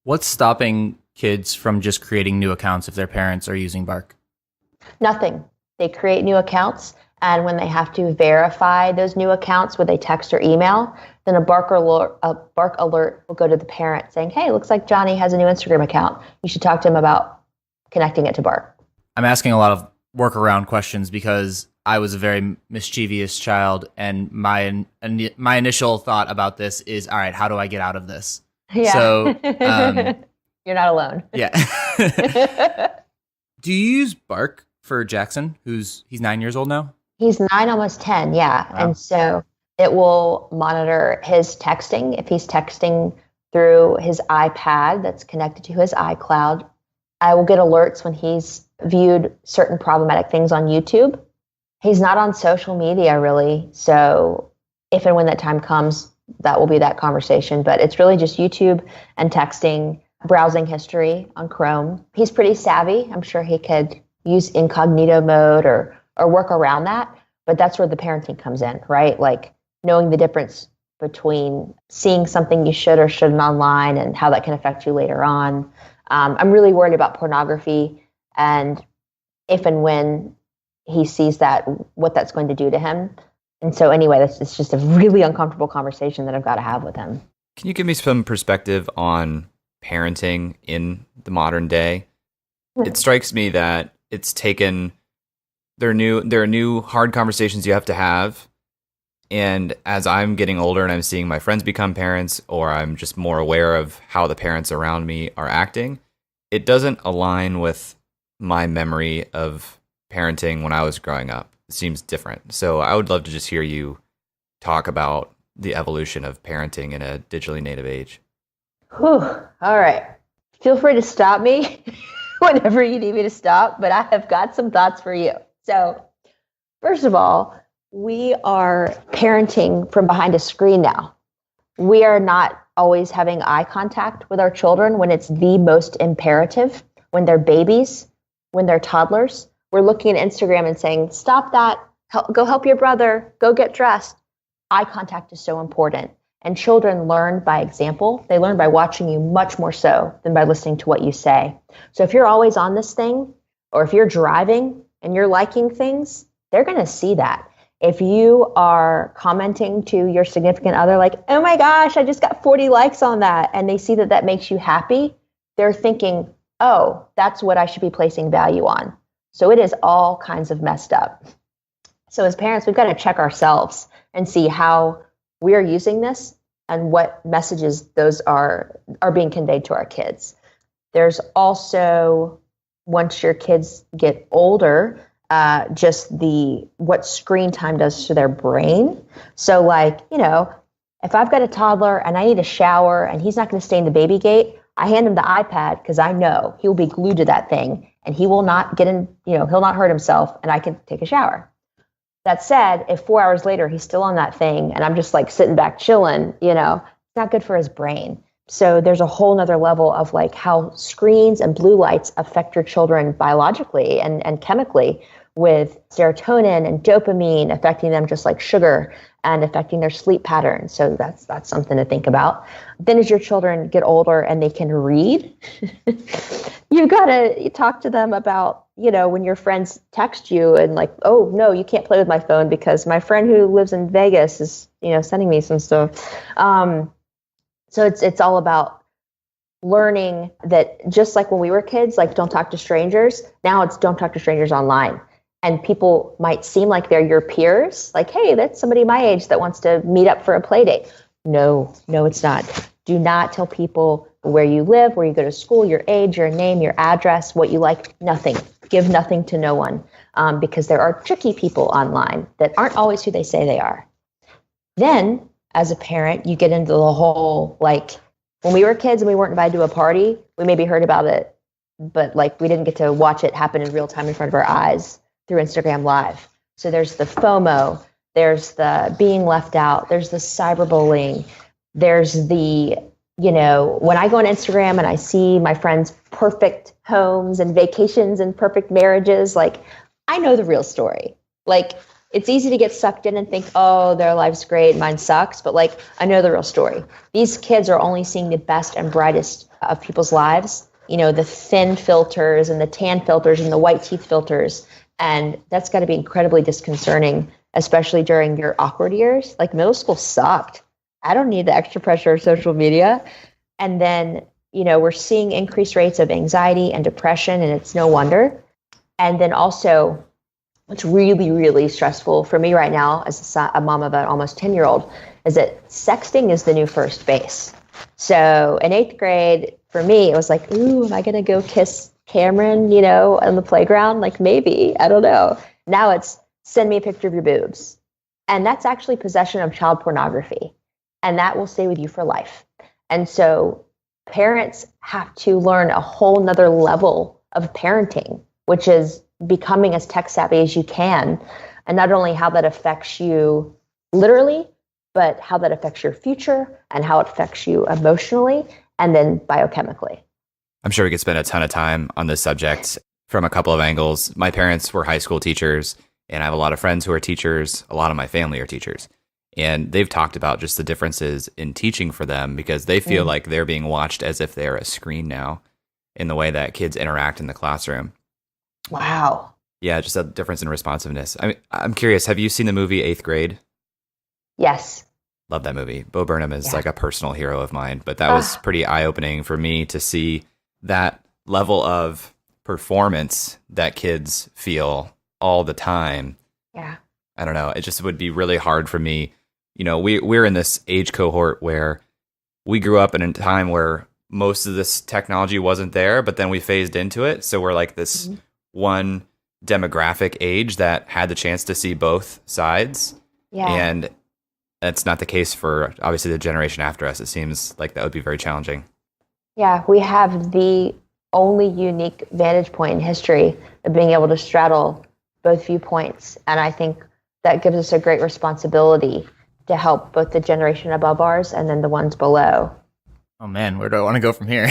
What's stopping kids from just creating new accounts if their parents are using Bark? Nothing. They create new accounts. And when they have to verify those new accounts with a text or email, then a Bark alert will go to the parent saying, "Hey, looks like Johnny has a new Instagram account. You should talk to him about connecting it to Bark." I'm asking a lot of workaround questions because I was a very mischievous child, and my initial thought about this is, all right, how do I get out of this? Yeah. So you're not alone. Yeah. Do you use Bark for Jackson, he's 9 years old now? He's 9, almost 10, yeah. Wow. And so it will monitor his texting. If he's texting through his iPad that's connected to his iCloud, I will get alerts when he's viewed certain problematic things on YouTube. He's not on social media, really. So if and when that time comes, that will be that conversation. But it's really just YouTube and texting, browsing history on Chrome. He's pretty savvy. I'm sure he could use incognito mode or work around that. But that's where the parenting comes in, right? Like knowing the difference between seeing something you should or shouldn't online and how that can affect you later on. I'm really worried about pornography and if and when he sees that, what that's going to do to him. And so anyway, it's just a really uncomfortable conversation that I've got to have with him. Can you give me some perspective on parenting in the modern day? It strikes me that it's taken, there are new hard conversations you have to have. And as I'm getting older and I'm seeing my friends become parents, or I'm just more aware of how the parents around me are acting, it doesn't align with my memory of parenting when I was growing up. It seems different. So I would love to just hear you talk about the evolution of parenting in a digitally native age. Whew. All right. Feel free to stop me whenever you need me to stop, but I have got some thoughts for you. So first of all, we are parenting from behind a screen now. We are not always having eye contact with our children when it's the most imperative, when they're babies, when they're toddlers. We're looking at Instagram and saying, "Stop that, go help your brother, go get dressed." Eye contact is so important. And children learn by example. They learn by watching you much more so than by listening to what you say. So if you're always on this thing, or if you're driving and you're liking things, they're going to see that. If you are commenting to your significant other like, "Oh my gosh, I just got 40 likes on that," and they see that that makes you happy, they're thinking, "Oh, that's what I should be placing value on." So it is all kinds of messed up. So as parents, we've got to check ourselves and see how we're using this and what messages those are being conveyed to our kids. There's also, once your kids get older, just what screen time does to their brain. So like, if I've got a toddler and I need a shower and he's not going to stay in the baby gate, I hand him the iPad because I know he'll be glued to that thing and he will not get in, he'll not hurt himself and I can take a shower. That said, if 4 hours later he's still on that thing and I'm just like sitting back chilling, it's not good for his brain. So there's a whole nother level of like how screens and blue lights affect your children biologically and chemically, with serotonin and dopamine affecting them just like sugar and affecting their sleep patterns. So that's something to think about. Then as your children get older and they can read, you've got to talk to them about, when your friends text you and like, oh no, you can't play with my phone because my friend who lives in Vegas is, sending me some stuff. So it's all about learning that, just like when we were kids, like don't talk to strangers. Now it's don't talk to strangers online. And people might seem like they're your peers. Like, hey, that's somebody my age that wants to meet up for a play date. No, it's not. Do not tell people where you live, where you go to school, your age, your name, your address, what you like, nothing. Give nothing to no one, because there are tricky people online that aren't always who they say they are. Then, as a parent, you get into the whole, like, when we were kids and we weren't invited to a party, we maybe heard about it, but like we didn't get to watch it happen in real time in front of our eyes through Instagram Live. So there's the FOMO, there's the being left out, there's the cyberbullying, there's the, when I go on Instagram and I see my friends' perfect homes and vacations and perfect marriages, like I know the real story. Like it's easy to get sucked in and think, oh, their life's great, mine sucks. But like, I know the real story. These kids are only seeing the best and brightest of people's lives, the thin filters and the tan filters and the white teeth filters. And that's got to be incredibly disconcerting, especially during your awkward years. Like middle school sucked. I don't need the extra pressure of social media. And then, we're seeing increased rates of anxiety and depression, and it's no wonder. And then also, what's really, really stressful for me right now as a mom of an almost 10-year-old is that sexting is the new first base. So in 8th grade, for me, it was like, ooh, am I going to go kiss Cameron, on the playground? Like maybe, I don't know. Now it's send me a picture of your boobs. And that's actually possession of child pornography. And that will stay with you for life. And so parents have to learn a whole nother level of parenting, which is becoming as tech savvy as you can. And not only how that affects you literally, but how that affects your future and how it affects you emotionally and then biochemically. I'm sure we could spend a ton of time on this subject from a couple of angles. My parents were high school teachers, and I have a lot of friends who are teachers. A lot of my family are teachers. And they've talked about just the differences in teaching for them because they feel like they're being watched as if they're a screen now in the way that kids interact in the classroom. Wow. Yeah, just a difference in responsiveness. I'm curious, have you seen the movie 8th Grade? Yes. Love that movie. Bo Burnham is like a personal hero of mine, but that was pretty eye-opening for me to see that level of performance that kids feel all the time. Yeah. I don't know. It just would be really hard for me. We're in this age cohort where we grew up in a time where most of this technology wasn't there, but then we phased into it. So we're like this one demographic age that had the chance to see both sides. Yeah. And that's not the case for obviously the generation after us. It seems like that would be very challenging. Yeah, we have the only unique vantage point in history of being able to straddle both viewpoints. And I think that gives us a great responsibility to help both the generation above ours and then the ones below. Oh man, where do I want to go from here?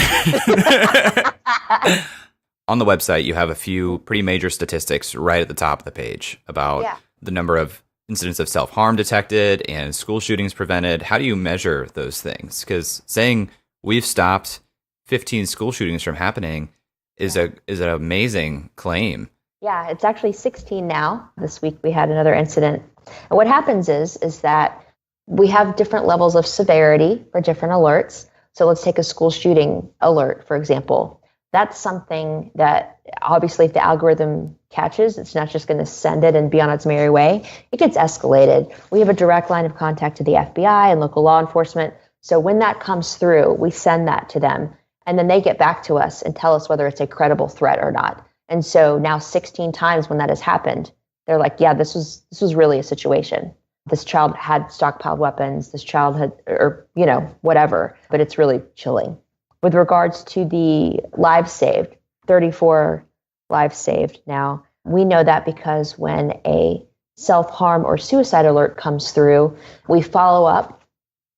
On the website, you have a few pretty major statistics right at the top of the page about the number of incidents of self-harm detected and school shootings prevented. How do you measure those things? Because saying we've stopped 15 school shootings from happening is an amazing claim. Yeah, it's actually 16 now. This week we had another incident. And what happens is that we have different levels of severity for different alerts. So let's take a school shooting alert, for example. That's something that obviously if the algorithm catches, it's not just going to send it and be on its merry way. It gets escalated. We have a direct line of contact to the FBI and local law enforcement. So when that comes through, we send that to them. And then they get back to us and tell us whether it's a credible threat or not. And so now 16 times when that has happened, they're like, yeah, this was really a situation. This child had stockpiled weapons. This child had, or, whatever, but it's really chilling. With regards to the lives saved, 34 lives saved now, we know that because when a self-harm or suicide alert comes through, we follow up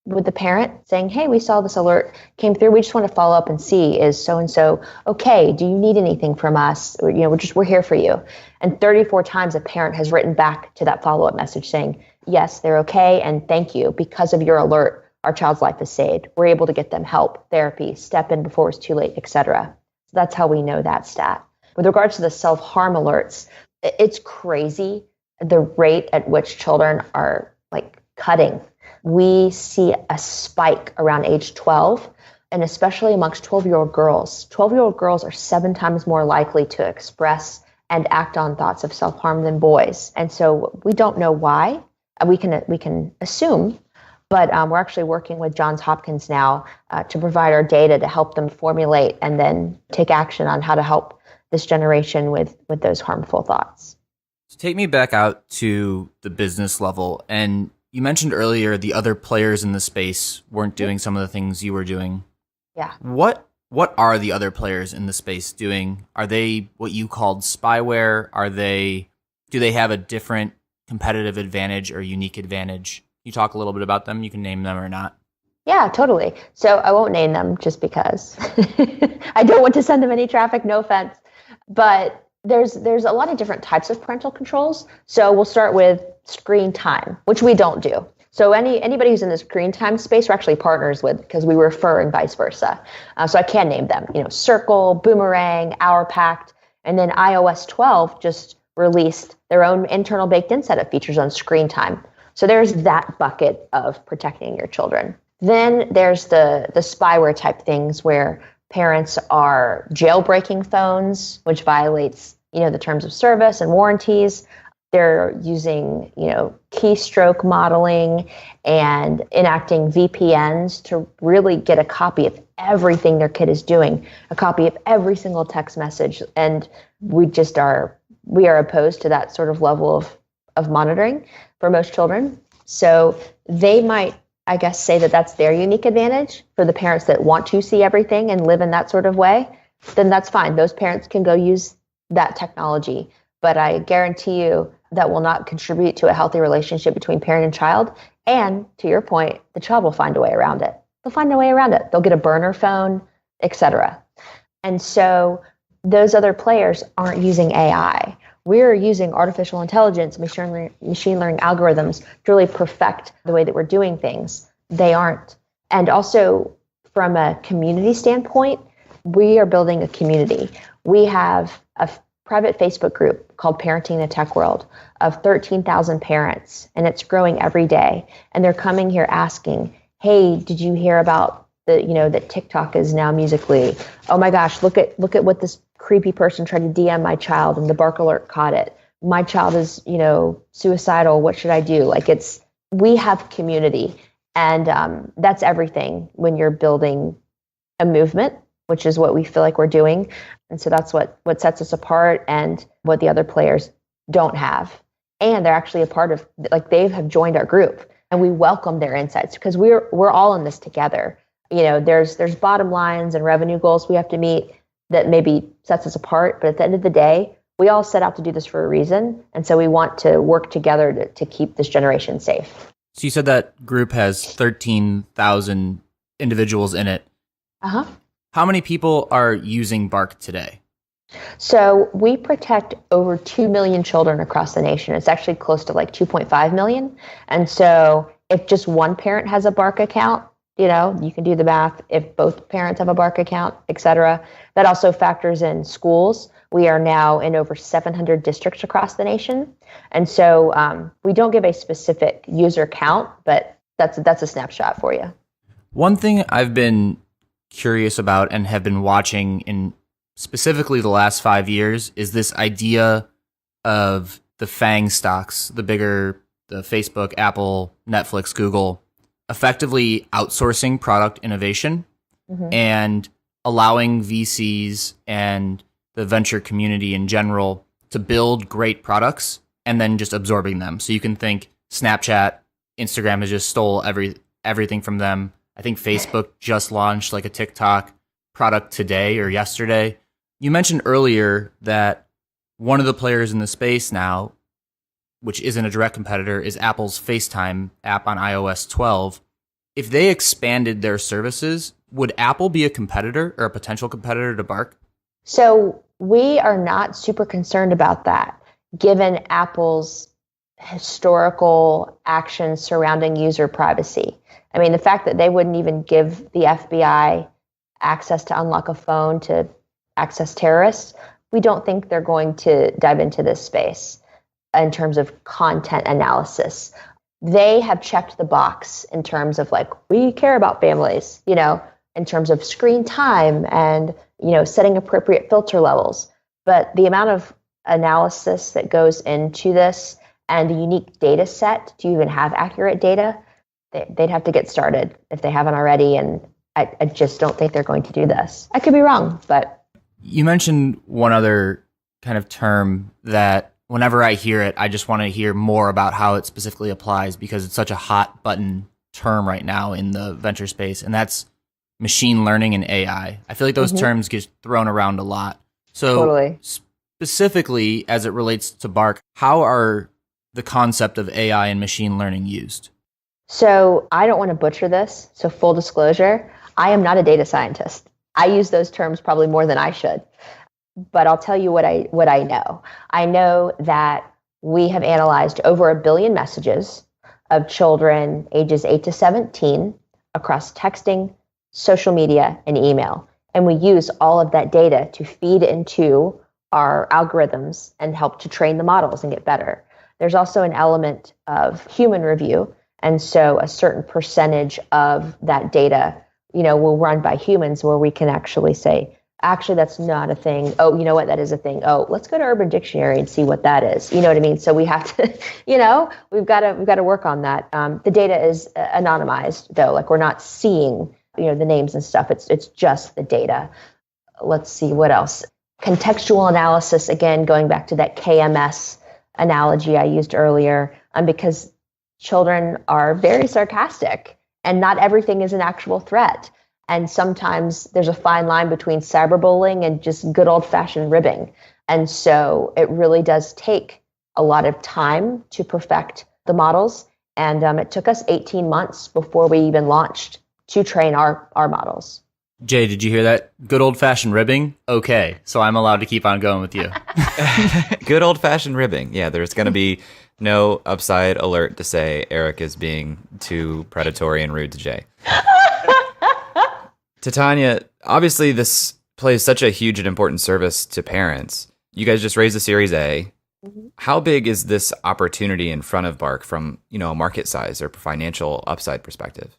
with the parent saying, hey, we saw this alert came through. We just want to follow up and see, is so-and-so okay? Do you need anything from us? Or, we're here for you. And 34 times a parent has written back to that follow-up message saying, yes, they're okay. And thank you. Because of your alert, our child's life is saved. We're able to get them help, therapy, step in before it's too late, etc. So that's how we know that stat. With regards to the self-harm alerts, it's crazy the rate at which children are like cutting. We see a spike around age 12, and especially amongst 12-year-old girls. 12-year-old girls are 7 times more likely to express and act on thoughts of self-harm than boys. And so we don't know why. We can assume, but we're actually working with Johns Hopkins now to provide our data to help them formulate and then take action on how to help this generation with those harmful thoughts. So take me back out to the business level. And you mentioned earlier the other players in the space weren't doing some of the things you were doing. Yeah. What are the other players in the space doing? Are they what you called spyware? Do they have a different competitive advantage or unique advantage? You talk a little bit about them. You can name them or not. Yeah, totally. So I won't name them just because I don't want to send them any traffic, no offense. But there's a lot of different types of parental controls. So we'll start with screen time, which we don't do. So anybody who's in the screen time space, we're actually partners with because we refer and vice versa. So I can name them, Circle, Boomerang, Our Pact, and then iOS 12 just released their own internal baked-in set of features on screen time. So there's that bucket of protecting your children. Then there's the spyware type things where parents are jailbreaking phones, which violates, the terms of service and warranties. They're using, keystroke modeling and enacting VPNs to really get a copy of everything their kid is doing, a copy of every single text message. And we are opposed to that sort of level of monitoring for most children. So they might, I guess, say that that's their unique advantage for the parents that want to see everything and live in that sort of way. Then that's fine. Those parents can go use that technology. But I guarantee you that will not contribute to a healthy relationship between parent and child. And to your point, the child will find a way around it. They'll find a way around it. They'll get a burner phone, etc. And so those other players aren't using AI. We're using artificial intelligence, machine learning algorithms to really perfect the way that we're doing things. They aren't. And also, from a community standpoint, we are building a community. We have a private Facebook group called Parenting the Tech World of 13,000 parents, and it's growing every day. And they're coming here asking, hey, did you hear about that TikTok is now Musical.ly? Oh my gosh, look at what this creepy person tried to DM my child and the bark alert caught it. My child is, suicidal. What should I do? We have community, and that's everything when you're building a movement, which is what we feel like we're doing. And so that's what sets us apart and what the other players don't have. And they're actually a part of, they have joined our group, and we welcome their insights because we're all in this together. There's bottom lines and revenue goals we have to meet that maybe sets us apart. But at the end of the day, we all set out to do this for a reason. And so we want to work together to keep this generation safe. So you said that group has 13,000 individuals in it. Uh-huh. How many people are using Bark today? So we protect over 2 million children across the nation. It's actually close to 2.5 million. And so if just one parent has a Bark account, you can do the math. If both parents have a Bark account, et cetera. That also factors in schools. We are now in over 700 districts across the nation. And so we don't give a specific user count, but that's a snapshot for you. One thing I've been curious about and have been watching in specifically the last 5 years is this idea of the FANG stocks, the Facebook, Apple, Netflix, Google, effectively outsourcing product innovation and allowing VCs and the venture community in general to build great products and then just absorbing them. So you can think Snapchat, Instagram has just stole everything from them. I think Facebook just launched a TikTok product today or yesterday. You mentioned earlier that one of the players in the space now, which isn't a direct competitor, is Apple's FaceTime app on iOS 12. If they expanded their services, would Apple be a competitor or a potential competitor to Bark? So we are not super concerned about that, given Apple's historical actions surrounding user privacy. I mean, the fact that they wouldn't even give the FBI access to unlock a phone to access terrorists, we don't think they're going to dive into this space in terms of content analysis. They have checked the box in terms of like, we care about families, in terms of screen time and, setting appropriate filter levels. But the amount of analysis that goes into this and the unique data set to even have accurate data, they'd have to get started if they haven't already. And I just don't think they're going to do this. I could be wrong, but. You mentioned one other kind of term that whenever I hear it, I just want to hear more about how it specifically applies because it's such a hot button term right now in the venture space, and that's machine learning and AI. I feel like those terms get thrown around a lot. So totally. Specifically as it relates to Bark, how are the concept of AI and machine learning used? So I don't want to butcher this. So full disclosure, I am not a data scientist. I use those terms probably more than I should. But I'll tell you what I know. I know that we have analyzed over 1 billion messages of children ages 8 to 17 across texting, social media, and email. And we use all of that data to feed into our algorithms and help to train the models and get better. There's also an element of human review. And so a certain percentage of that data, will run by humans where we can actually say, actually, that's not a thing. Oh, you know what? That is a thing. Oh, let's go to Urban Dictionary and see what that is. You know what I mean? So we have to, we've got to work on that. The data is anonymized though. Like we're not seeing, the names and stuff. It's just the data. Let's see what else. Contextual analysis, again, going back to that KMS analogy I used earlier, because children are very sarcastic and not everything is an actual threat. And sometimes there's a fine line between cyberbullying and just good old-fashioned ribbing. And so it really does take a lot of time to perfect the models. And it took us 18 months before we even launched to train our models. Jay, did you hear that? Good old-fashioned ribbing? Okay, so I'm allowed to keep on going with you. Good old-fashioned ribbing. Yeah, there's going to be no upside alert to say Eric is being too predatory and rude to Jay. Titania, obviously this plays such a huge and important service to parents. You guys just raised a Series A. Mm-hmm. How big is this opportunity in front of Bark from, a market size or financial upside perspective?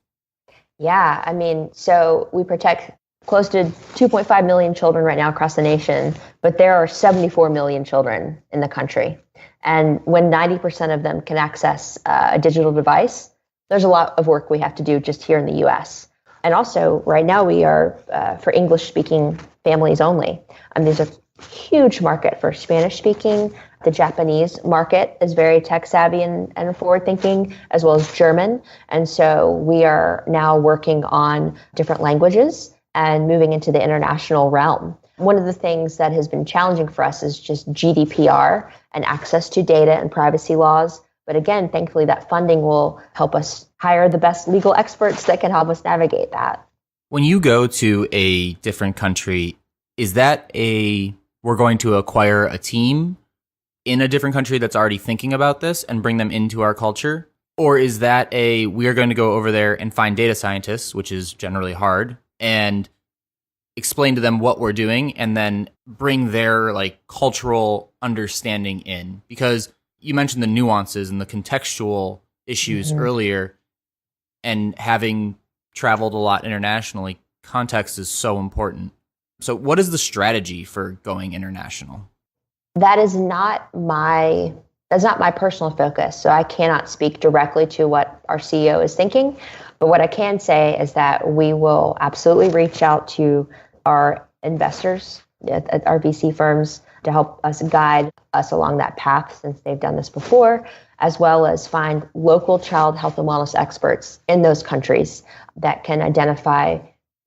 Yeah, so we protect close to 2.5 million children right now across the nation, but there are 74 million children in the country. And when 90% of them can access a digital device, there's a lot of work we have to do just here in the US. And also, right now, we are for English-speaking families only. There's a huge market for Spanish-speaking. The Japanese market is very tech-savvy and forward-thinking, as well as German. And so we are now working on different languages and moving into the international realm. One of the things that has been challenging for us is just GDPR and access to data and privacy laws. But again, thankfully, that funding will help us hire the best legal experts that can help us navigate that. When you go to a different country, is that we're going to acquire a team in a different country that's already thinking about this and bring them into our culture? Or is that we are going to go over there and find data scientists, which is generally hard, and explain to them what we're doing and then bring their cultural understanding in? Because you mentioned the nuances and the contextual issues earlier, and having traveled a lot internationally, context is so important. So what is the strategy for going international? That's not my personal focus. So I cannot speak directly to what our CEO is thinking. But what I can say is that we will absolutely reach out to our investors at our VC firms to help us guide us along that path, since they've done this before, as well as find local child health and wellness experts in those countries that can identify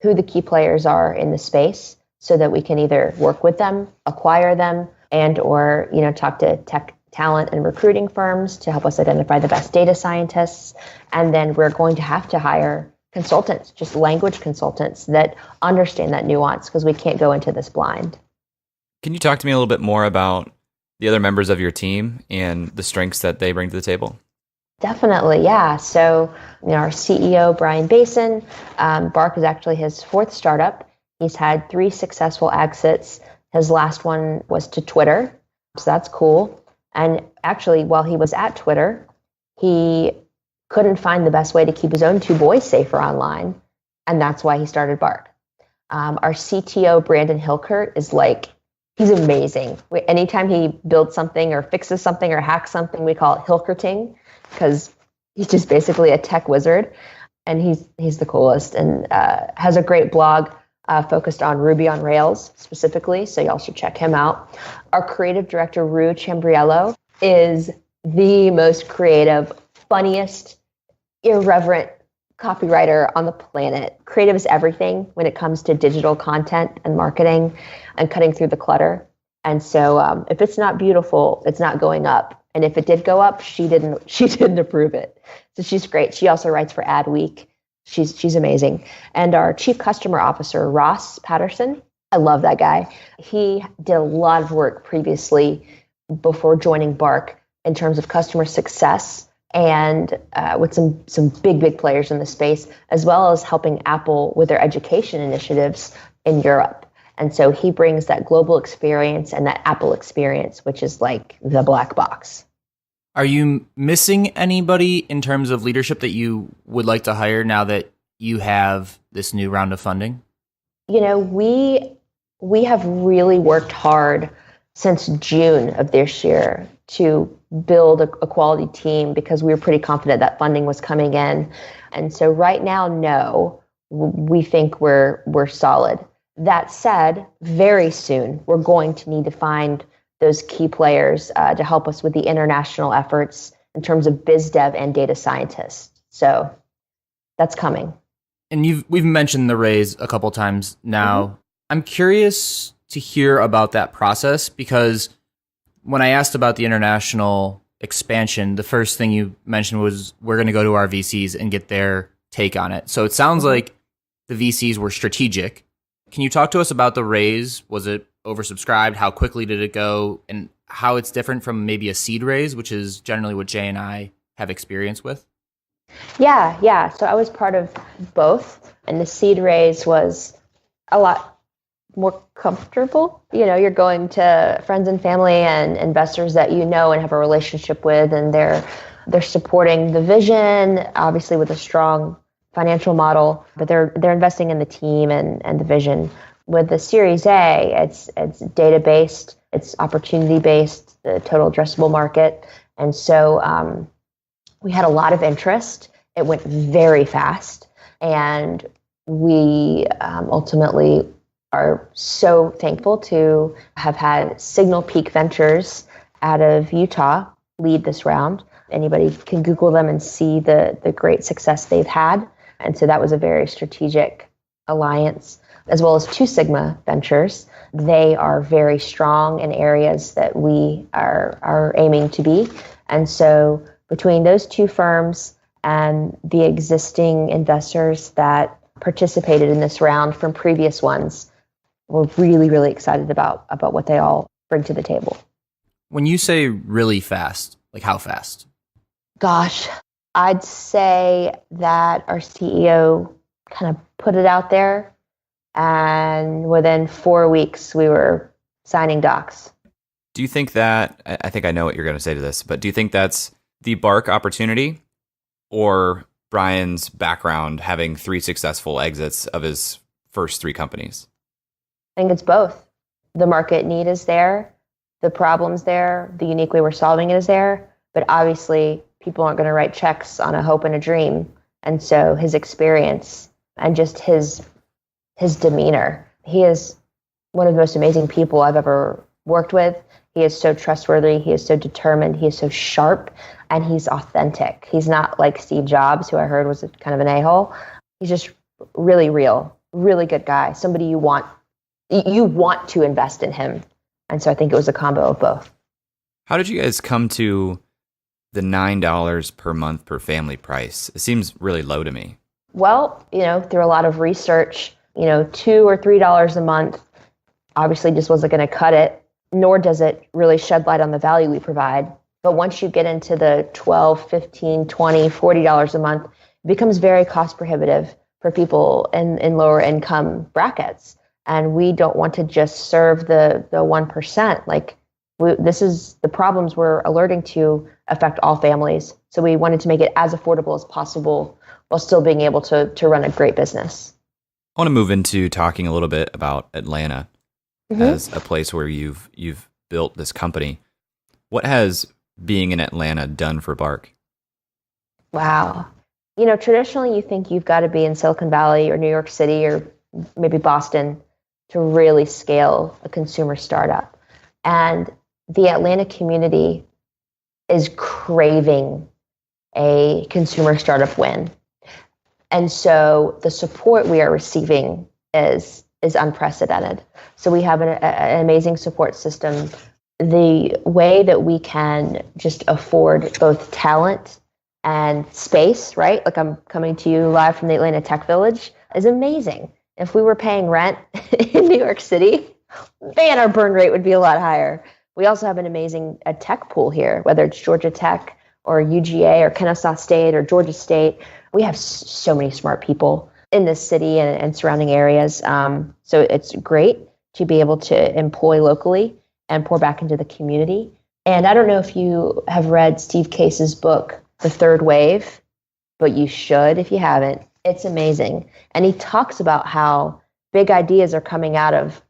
who the key players are in the space, so that we can either work with them, acquire them, and or talk to tech talent and recruiting firms to help us identify the best data scientists. And then we're going to have to hire consultants, just language consultants that understand that nuance, because we can't go into this blind. Can you talk to me a little bit more about the other members of your team and the strengths that they bring to the table? Definitely, yeah. So our CEO, Brian Basin, Bark is actually his fourth startup. He's had 3 successful exits. His last one was to Twitter, so that's cool. And actually, while he was at Twitter, he couldn't find the best way to keep his own 2 boys safer online, and that's why he started Bark. Our CTO, Brandon Hilkert, is he's amazing. Anytime he builds something or fixes something or hacks something, we call it Hilkerting, because he's just basically a tech wizard, and he's the coolest, and has a great blog focused on Ruby on Rails specifically, so y'all should check him out. Our creative director, Rue Chambriello, is the most creative, funniest, irreverent copywriter on the planet. Creative is everything when it comes to digital content and marketing and cutting through the clutter. And so if it's not beautiful, it's not going up. And if it did go up, she didn't approve it. So she's great. She also writes for Adweek. She's amazing. And our chief customer officer, Ross Patterson, I love that guy. He did a lot of work previously before joining Bark in terms of customer success and with some big players in the space, as well as helping Apple with their education initiatives in Europe. And so he brings that global experience and that Apple experience, which is like the black box. Are you missing anybody in terms of leadership that you would like to hire now that you have this new round of funding? You know, we have really worked hard since June of this year to build a quality team because we were pretty confident that funding was coming in. And so right now, no, we think we're solid. That said, very soon, we're going to need to find those key players to help us with the international efforts in terms of biz dev and data scientists. So that's coming. And we've mentioned the raise a couple times now. Mm-hmm. I'm curious to hear about that process because when I asked about the international expansion, the first thing you mentioned was we're going to go to our VCs and get their take on it. So it sounds like the VCs were strategic. Can you talk to us about the raise? Was it oversubscribed? How quickly did it go? And how it's different from maybe a seed raise, which is generally what Jay and I have experience with? Yeah. So I was part of both. And the seed raise was a lot more comfortable. You know, you're going to friends and family and investors that you know and have a relationship with, and they're supporting the vision, obviously with a strong financial model, but they're investing in the team and the vision. With the Series A, it's data based, it's opportunity based, the total addressable market, and so we had a lot of interest. It went very fast, and we ultimately are so thankful to have had Signal Peak Ventures out of Utah lead this round. Anybody can Google them and see the great success they've had. And so that was a very strategic alliance, as well as Two Sigma Ventures. They are very strong in areas that we are aiming to be. And so between those two firms and the existing investors that participated in this round from previous ones, we're really, really excited about what they all bring to the table. When you say really fast, like how fast? Gosh, I'd say that our CEO kind of put it out there, and within 4 weeks, we were signing docs. Do you think that, I think I know what you're going to say to this, but do you think that's the Bark opportunity or Brian's background having 3 successful exits of his first 3 companies? I think it's both. The market need is there, the problem's there, the unique way we're solving it is there, but obviously people aren't going to write checks on a hope and a dream. And so his experience and just his demeanor, he is one of the most amazing people I've ever worked with. He is so trustworthy, he is so determined, he is so sharp, and he's authentic. He's not like Steve Jobs, who I heard was kind of an a-hole. He's just really real, really good guy, somebody you want to invest in him. And so I think it was a combo of both. How did you guys come to the $9 per month per family price? It seems really low to me. Well, through a lot of research, $2 or $3 a month obviously just wasn't going to cut it, nor does it really shed light on the value we provide. But once you get into the $12, $15, $20, $40 a month, it becomes very cost prohibitive for people in lower income brackets. And we don't want to just serve the 1%. Like this is the problems we're alerting to affect all families. So we wanted to make it as affordable as possible while still being able to run a great business. I want to move into talking a little bit about Atlanta as a place where you've built this company. What has being in Atlanta done for Bark? Wow. Traditionally you think you've got to be in Silicon Valley or New York City or maybe Boston to really scale a consumer startup. And the Atlanta community is craving a consumer startup win. And so the support we are receiving is unprecedented. So we have an amazing support system. The way that we can just afford both talent and space, right? Like I'm coming to you live from the Atlanta Tech Village, is amazing. If we were paying rent in New York City, man, our burn rate would be a lot higher. We also have an amazing tech pool here, whether it's Georgia Tech or UGA or Kennesaw State or Georgia State. We have so many smart people in this city and surrounding areas. So it's great to be able to employ locally and pour back into the community. And I don't know if you have read Steve Case's book, The Third Wave, but you should if you haven't. It's amazing. And he talks about how big ideas are coming out of,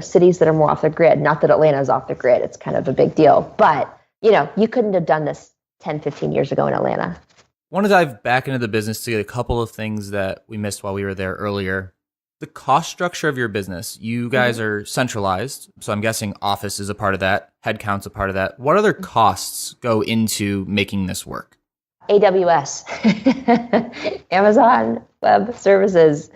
cities that are more off the grid. Not that Atlanta is off the grid. It's kind of a big deal. But, you couldn't have done this 10, 15 years ago in Atlanta. I want to dive back into the business to get a couple of things that we missed while we were there earlier. The cost structure of your business. You guys are centralized, so I'm guessing office is a part of that, headcount's a part of that. What other costs go into making this work? AWS, Amazon Web Services,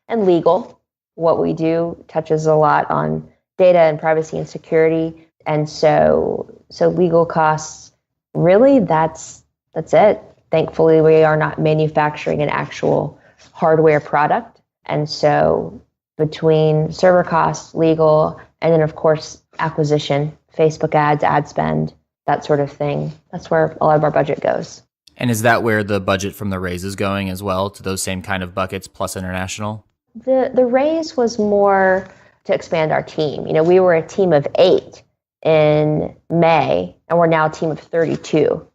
and legal. What we do touches a lot on data and privacy and security. And so legal costs, really, that's it. Thankfully, we are not manufacturing an actual hardware product. And so between server costs, legal, and then, of course, acquisition, Facebook ads, ad spend, that sort of thing, that's where a lot of our budget goes. And is that where the budget from the raise is going as well, to those same kind of buckets plus international? The raise was more to expand our team. We were a team of 8 in May, and we're now a team of 32.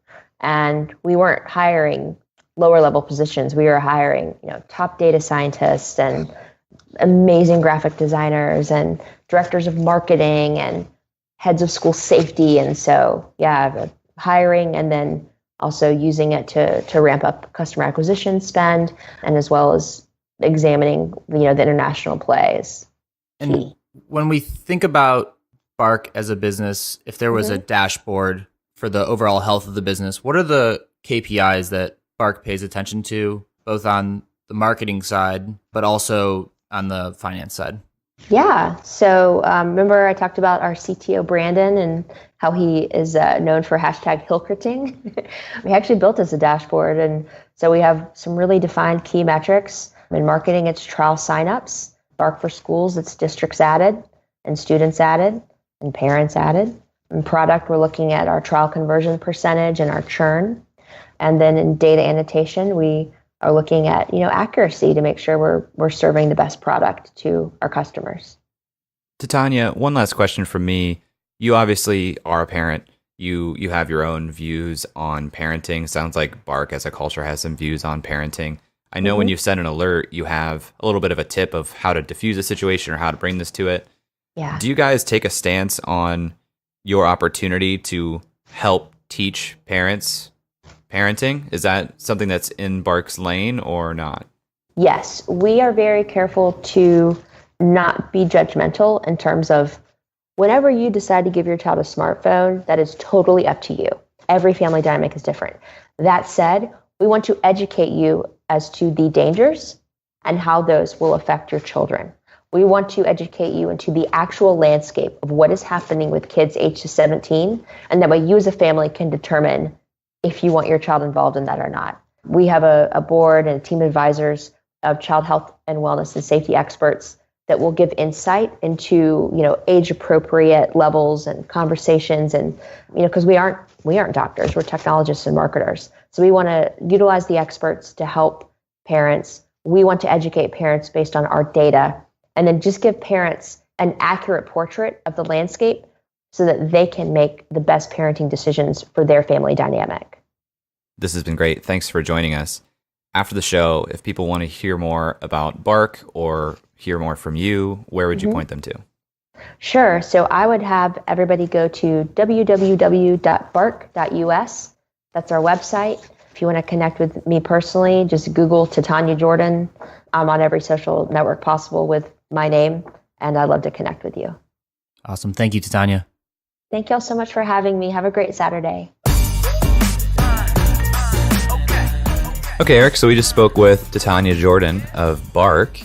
And we weren't hiring lower level positions. We were hiring, top data scientists and amazing graphic designers and directors of marketing and heads of school safety. And so, hiring and then also using it to ramp up customer acquisition spend, and as well as examining, the international plays. And when we think about Bark as a business, if there was a dashboard for the overall health of the business, what are the KPIs that Bark pays attention to, both on the marketing side, but also on the finance side? Yeah. So remember I talked about our CTO, Brandon, and how he is known for #Hillcritting. We actually built this a dashboard. And so we have some really defined key metrics. In marketing, it's trial signups. Bark for Schools, it's districts added and students added and parents added. In product, we're looking at our trial conversion percentage and our churn. And then in data annotation, we are looking at, accuracy to make sure we're serving the best product to our customers. Titania, one last question from me. You obviously are a parent. You have your own views on parenting. Sounds like Bark as a culture has some views on parenting. I know when you send an alert, you have a little bit of a tip of how to diffuse a situation or how to bring this to it. Yeah. Do you guys take a stance on your opportunity to help teach parents parenting? Is that something that's in Bark's lane or not? Yes, we are very careful to not be judgmental in terms of whenever you decide to give your child a smartphone, that is totally up to you. Every family dynamic is different. That said, we want to educate you as to the dangers and how those will affect your children. We want to educate you into the actual landscape of what is happening with kids age to 17, and that way you as a family can determine if you want your child involved in that or not. We have a board and a team of advisors of child health and wellness and safety experts that will give insight into, age appropriate levels and conversations. And, because we aren't doctors, we're technologists and marketers. So we want to utilize the experts to help parents. We want to educate parents based on our data and then just give parents an accurate portrait of the landscape so that they can make the best parenting decisions for their family dynamic. This has been great. Thanks for joining us. After the show, if people want to hear more about Bark or hear more from you, where would you point them to? Sure. So I would have everybody go to www.bark.us. That's our website. If you want to connect with me personally, just Google Titania Jordan. I'm on every social network possible with my name, and I'd love to connect with you. Awesome. Thank you, Titania. Thank you all so much for having me. Have a great Saturday. Okay, Eric, so we just spoke with Titania Jordan of Bark.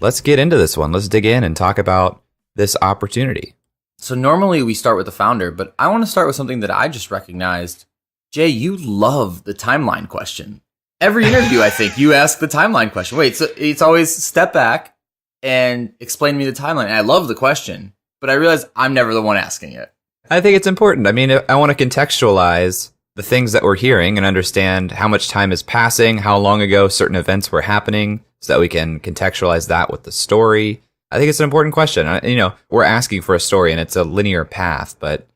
Let's get into this one. Let's dig in and talk about this opportunity. So normally we start with the founder, but I want to start with something that I just recognized. Jay, you love the timeline question. Every interview, I think, you ask the timeline question. Wait, so it's always step back and explain to me the timeline. And I love the question, but I realize I'm never the one asking it. I think it's important. I mean, I want to contextualize the things that we're hearing and understand how much time is passing, how long ago certain events were happening, so that we can contextualize that with the story. I think it's an important question. We're asking for a story and it's a linear path, but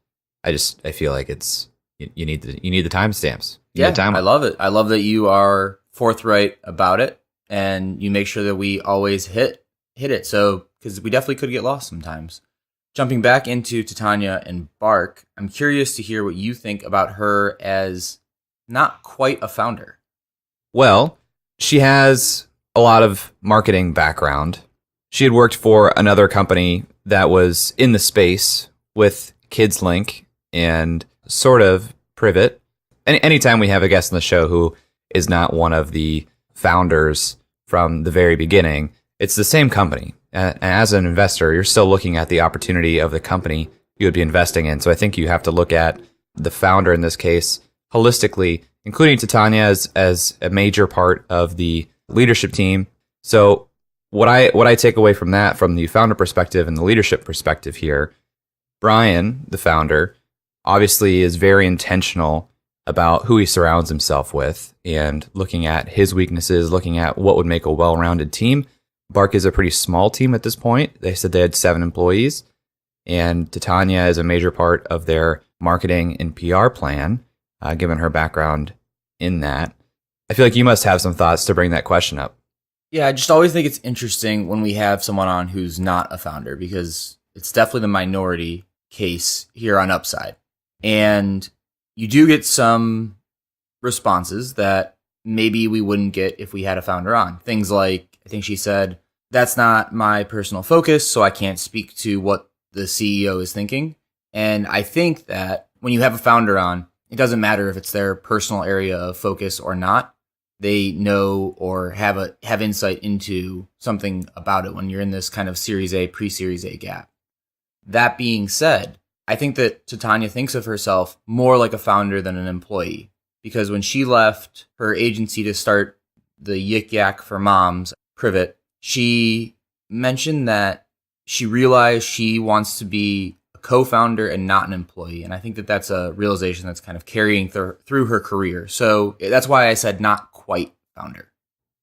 I feel like it's you need the timestamps. Yeah, I love it. I love that you are forthright about it and you make sure that we always hit it. So, because we definitely could get lost sometimes. Jumping back into Titania and Bark, I'm curious to hear what you think about her as not quite a founder. Well, she has a lot of marketing background. She had worked for another company that was in the space with KidsLink and sort of Privet. Anytime we have a guest on the show who is not one of the founders from the very beginning, it's the same company. And as an investor, you're still looking at the opportunity of the company you would be investing in. So I think you have to look at the founder in this case holistically, including Titania as a major part of the leadership team. So what I take away from that, from the founder perspective and the leadership perspective here, Brian, the founder, obviously is very intentional about who he surrounds himself with and looking at his weaknesses, looking at what would make a well-rounded team. Bark is a pretty small team at this point. They said they had 7 employees, and Titania is a major part of their marketing and PR plan, given her background in that. I feel like you must have some thoughts to bring that question up. Yeah, I just always think it's interesting when we have someone on who's not a founder, because it's definitely the minority case here on Upside. And you do get some responses that maybe we wouldn't get if we had a founder on. Things like, I think she said, that's not my personal focus, so I can't speak to what the CEO is thinking. And I think that when you have a founder on, it doesn't matter if it's their personal area of focus or not. They know or have insight into something about it when you're in this kind of Series A, pre-Series A gap. That being said, I think that Titania thinks of herself more like a founder than an employee, because when she left her agency to start the Yik Yak for Moms, Privet, she mentioned that she realized she wants to be a co-founder and not an employee. And I think that that's a realization that's kind of carrying through her career. So that's why I said not quite founder.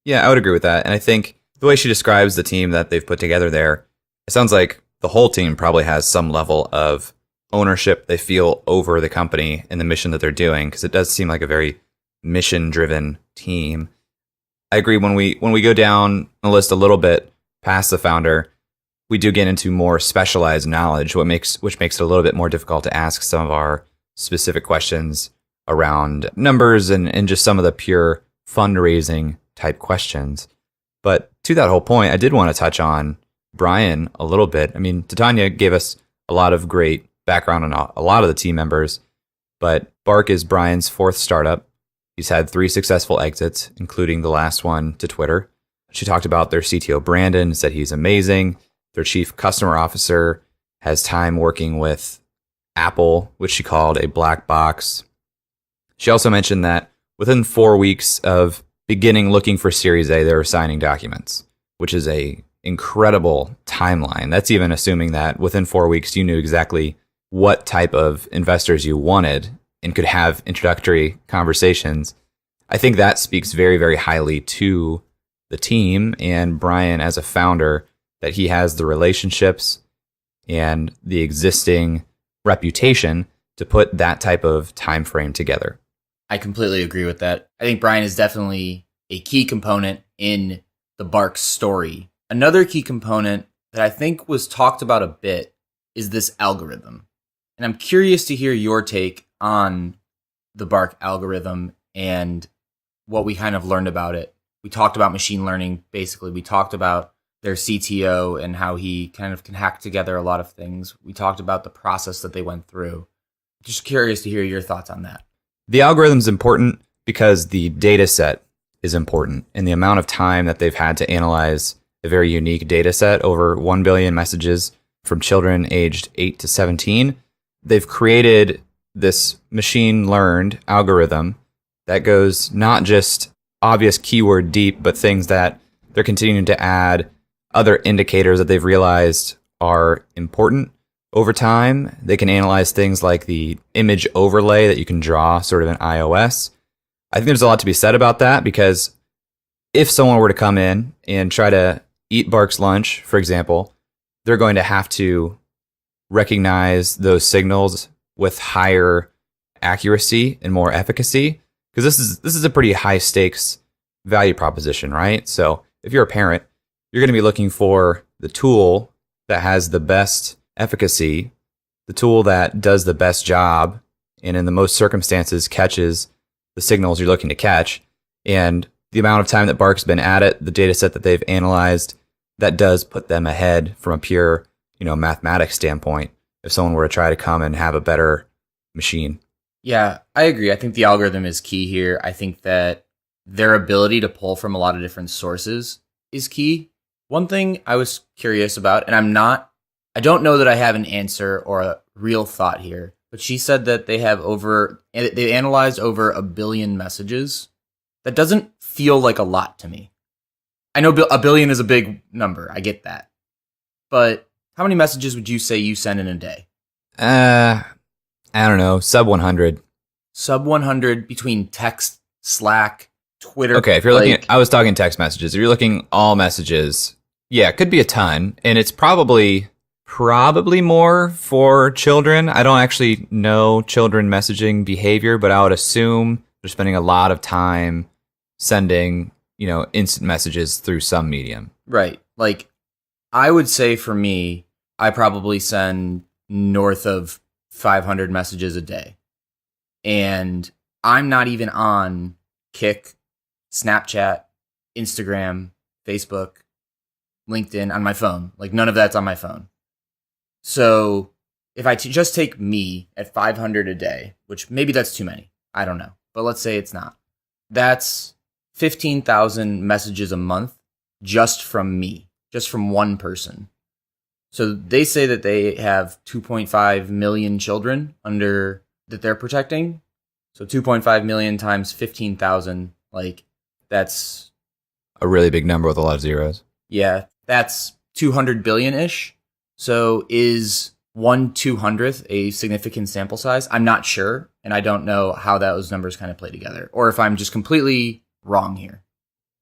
Yeah, I would agree with that. And I think the way she describes the team that they've put together there, it sounds like the whole team probably has some level of ownership they feel over the company and the mission that they're doing, because it does seem like a very mission-driven team. I agree. When we go down the list a little bit past the founder, we do get into more specialized knowledge, which makes it a little bit more difficult to ask some of our specific questions around numbers and just some of the pure fundraising type questions. But to that whole point, I did want to touch on Brian a little bit. I mean, Titania gave us a lot of great background on a lot of the team members, but Bark is Brian's 4th startup. He's had 3 successful exits, including the last one to Twitter. She talked about their CTO, Brandon, said he's amazing. Their chief customer officer has time working with Apple, which she called a black box. She also mentioned that within 4 weeks of beginning looking for Series A, they were signing documents, which is a incredible timeline. That's even assuming that within 4 weeks, you knew exactly what type of investors you wanted and could have introductory conversations. I think that speaks very, very highly to the team and Brian as a founder that he has the relationships and the existing reputation to put that type of time frame together. I completely agree with that. I think Brian is definitely a key component in the Bark story. Another key component that I think was talked about a bit is this algorithm. And I'm curious to hear your take on the Bark algorithm and what we kind of learned about it. We talked about machine learning, basically. We talked about their CTO and how he kind of can hack together a lot of things. We talked about the process that they went through. Just curious to hear your thoughts on that. The algorithm is important because the data set is important, and the amount of time that they've had to analyze a very unique data set, over 1 billion messages from children aged 8 to 17. They've created this machine learned algorithm that goes not just obvious keyword deep, but things that they're continuing to add other indicators that they've realized are important over time. They can analyze things like the image overlay that you can draw sort of in iOS. I think there's a lot to be said about that, because if someone were to come in and try to eat Bark's lunch, for example, they're going to have to recognize those signals with higher accuracy and more efficacy, because this is a pretty high stakes value proposition, right? So if you're a parent, you're going to be looking for the tool that has the best efficacy, the tool that does the best job, and in the most circumstances catches the signals you're looking to catch. And the amount of time that Bark's been at it, the data set that they've analyzed, that does put them ahead from a pure, mathematics standpoint if someone were to try to come and have a better machine. Yeah, I agree. I think the algorithm is key here. I think that their ability to pull from a lot of different sources is key. One thing I was curious about, and I don't know that I have an answer or a real thought here, but she said that they analyzed over 1 billion messages. That doesn't feel like a lot to me. I know 1 billion is a big number. I get that. But how many messages would you say you send in a day? I don't know, sub 100. Sub 100 between text, Slack, Twitter. Okay, if you're looking at, I was talking text messages. If you're looking all messages, yeah, it could be a ton. And it's probably more for children. I don't actually know children messaging behavior, but I would assume they're spending a lot of time sending, instant messages through some medium. Right. Like, I would say for me, I probably send north of 500 messages a day. And I'm not even on Kik, Snapchat, Instagram, Facebook, LinkedIn on my phone. Like, none of that's on my phone. So if I just take me at 500 a day, which maybe that's too many, I don't know, but let's say it's not. That's 15,000 messages a month just from me, just from one person. So they say that they have 2.5 million children that they're protecting. So 2.5 million times 15,000, like, that's a really big number with a lot of zeros. Yeah, that's 200 billion-ish. So is 1/200th a significant sample size? I'm not sure, and I don't know how those numbers kind of play together, or if I'm just completely wrong here.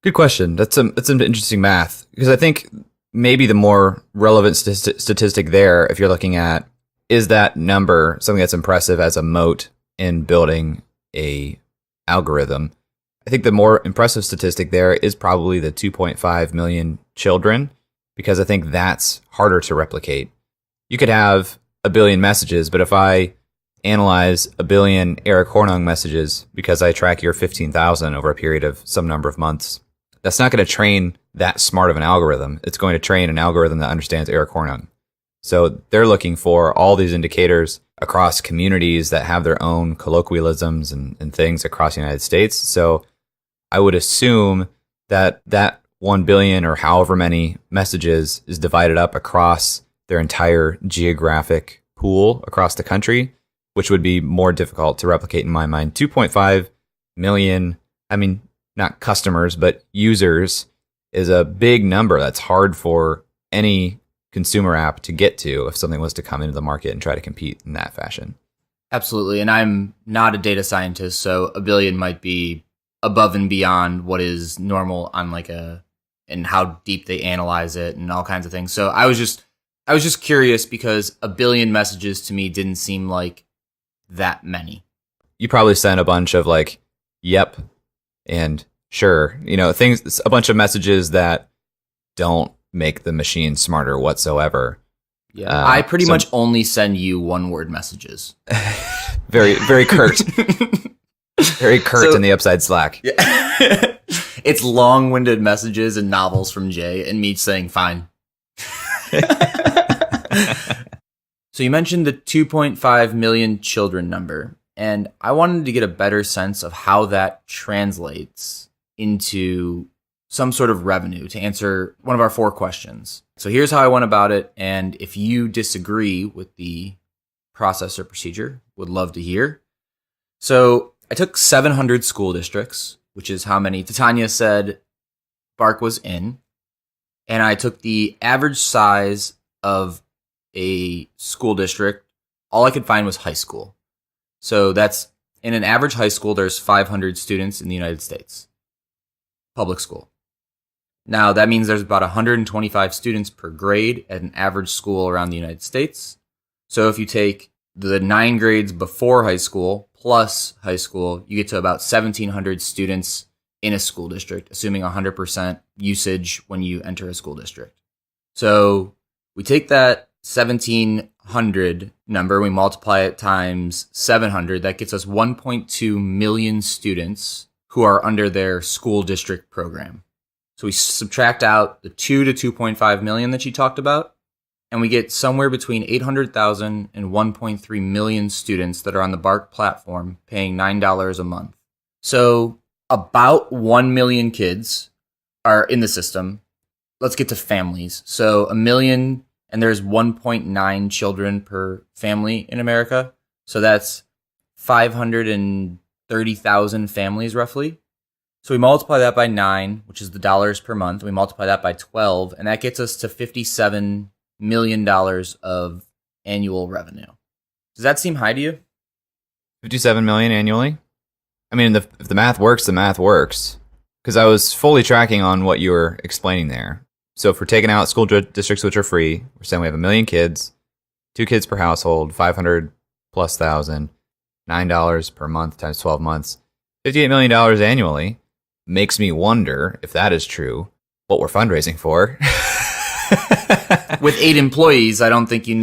Good question. That's some interesting math, because I think maybe the more relevant statistic there, if you're looking at, is that number something that's impressive as a moat in building a algorithm. I think the more impressive statistic there is probably the 2.5 million children, because I think that's harder to replicate. You could have 1 billion messages, but if I analyze 1 billion Eric Hornung messages because I track your 15,000 over a period of some number of months, that's not going to train that smart of an algorithm. It's going to train an algorithm that understands Eric Hornung. So they're looking for all these indicators across communities that have their own colloquialisms and things across the United States. So I would assume that 1 billion or however many messages is divided up across their entire geographic pool across the country, which would be more difficult to replicate in my mind. 2.5 million, not customers, but users is a big number that's hard for any consumer app to get to if something was to come into the market and try to compete in that fashion. Absolutely. And I'm not a data scientist, so 1 billion might be above and beyond what is normal on like a and how deep they analyze it and all kinds of things. So I was just curious because 1 billion messages to me didn't seem like that many. You probably sent a bunch of like, yep, and sure, things, a bunch of messages that don't make the machine smarter whatsoever. Yeah, I pretty much only send you 1-word messages. Very, very curt. Very curt in the Upside Slack. Yeah. It's long-winded messages and novels from Jay and me saying fine. So you mentioned the 2.5 million children number, and I wanted to get a better sense of how that translates into some sort of revenue to answer one of our 4 questions. So here's how I went about it, and if you disagree with the process or procedure, would love to hear. So I took 700 school districts, which is how many Titania said Bark was in, and I took the average size of a school district. All I could find was high school. So that's, in an average high school, there's 500 students in the United States. Public school. Now, that means there's about 125 students per grade at an average school around the United States. So if you take the 9 grades before high school plus high school, you get to about 1,700 students in a school district, assuming 100% usage when you enter a school district. So we take that 1,700 number, we multiply it times 700, that gets us 1.2 million students who are under their school district program. So we subtract out the 2 to 2.5 million that you talked about, and we get somewhere between 800,000 and 1.3 million students that are on the Bark platform paying $9 a month. So about 1 million kids are in the system. Let's get to families. So 1 million, and there's 1.9 children per family in America. So that's 530,000 families roughly. So we multiply that by 9, which is the dollars per month. We multiply that by 12, and that gets us to $57 million of annual revenue. Does that seem high to you? 57 million annually? I mean, if the math works, the math works. Because I was fully tracking on what you were explaining there. So if we're taking out school districts which are free, we're saying we have 1 million kids, 2 kids per household, 500 plus thousand, $9 per month times 12 months, $58 million annually. Makes me wonder, if that is true, what we're fundraising for. With 8 employees, I don't think you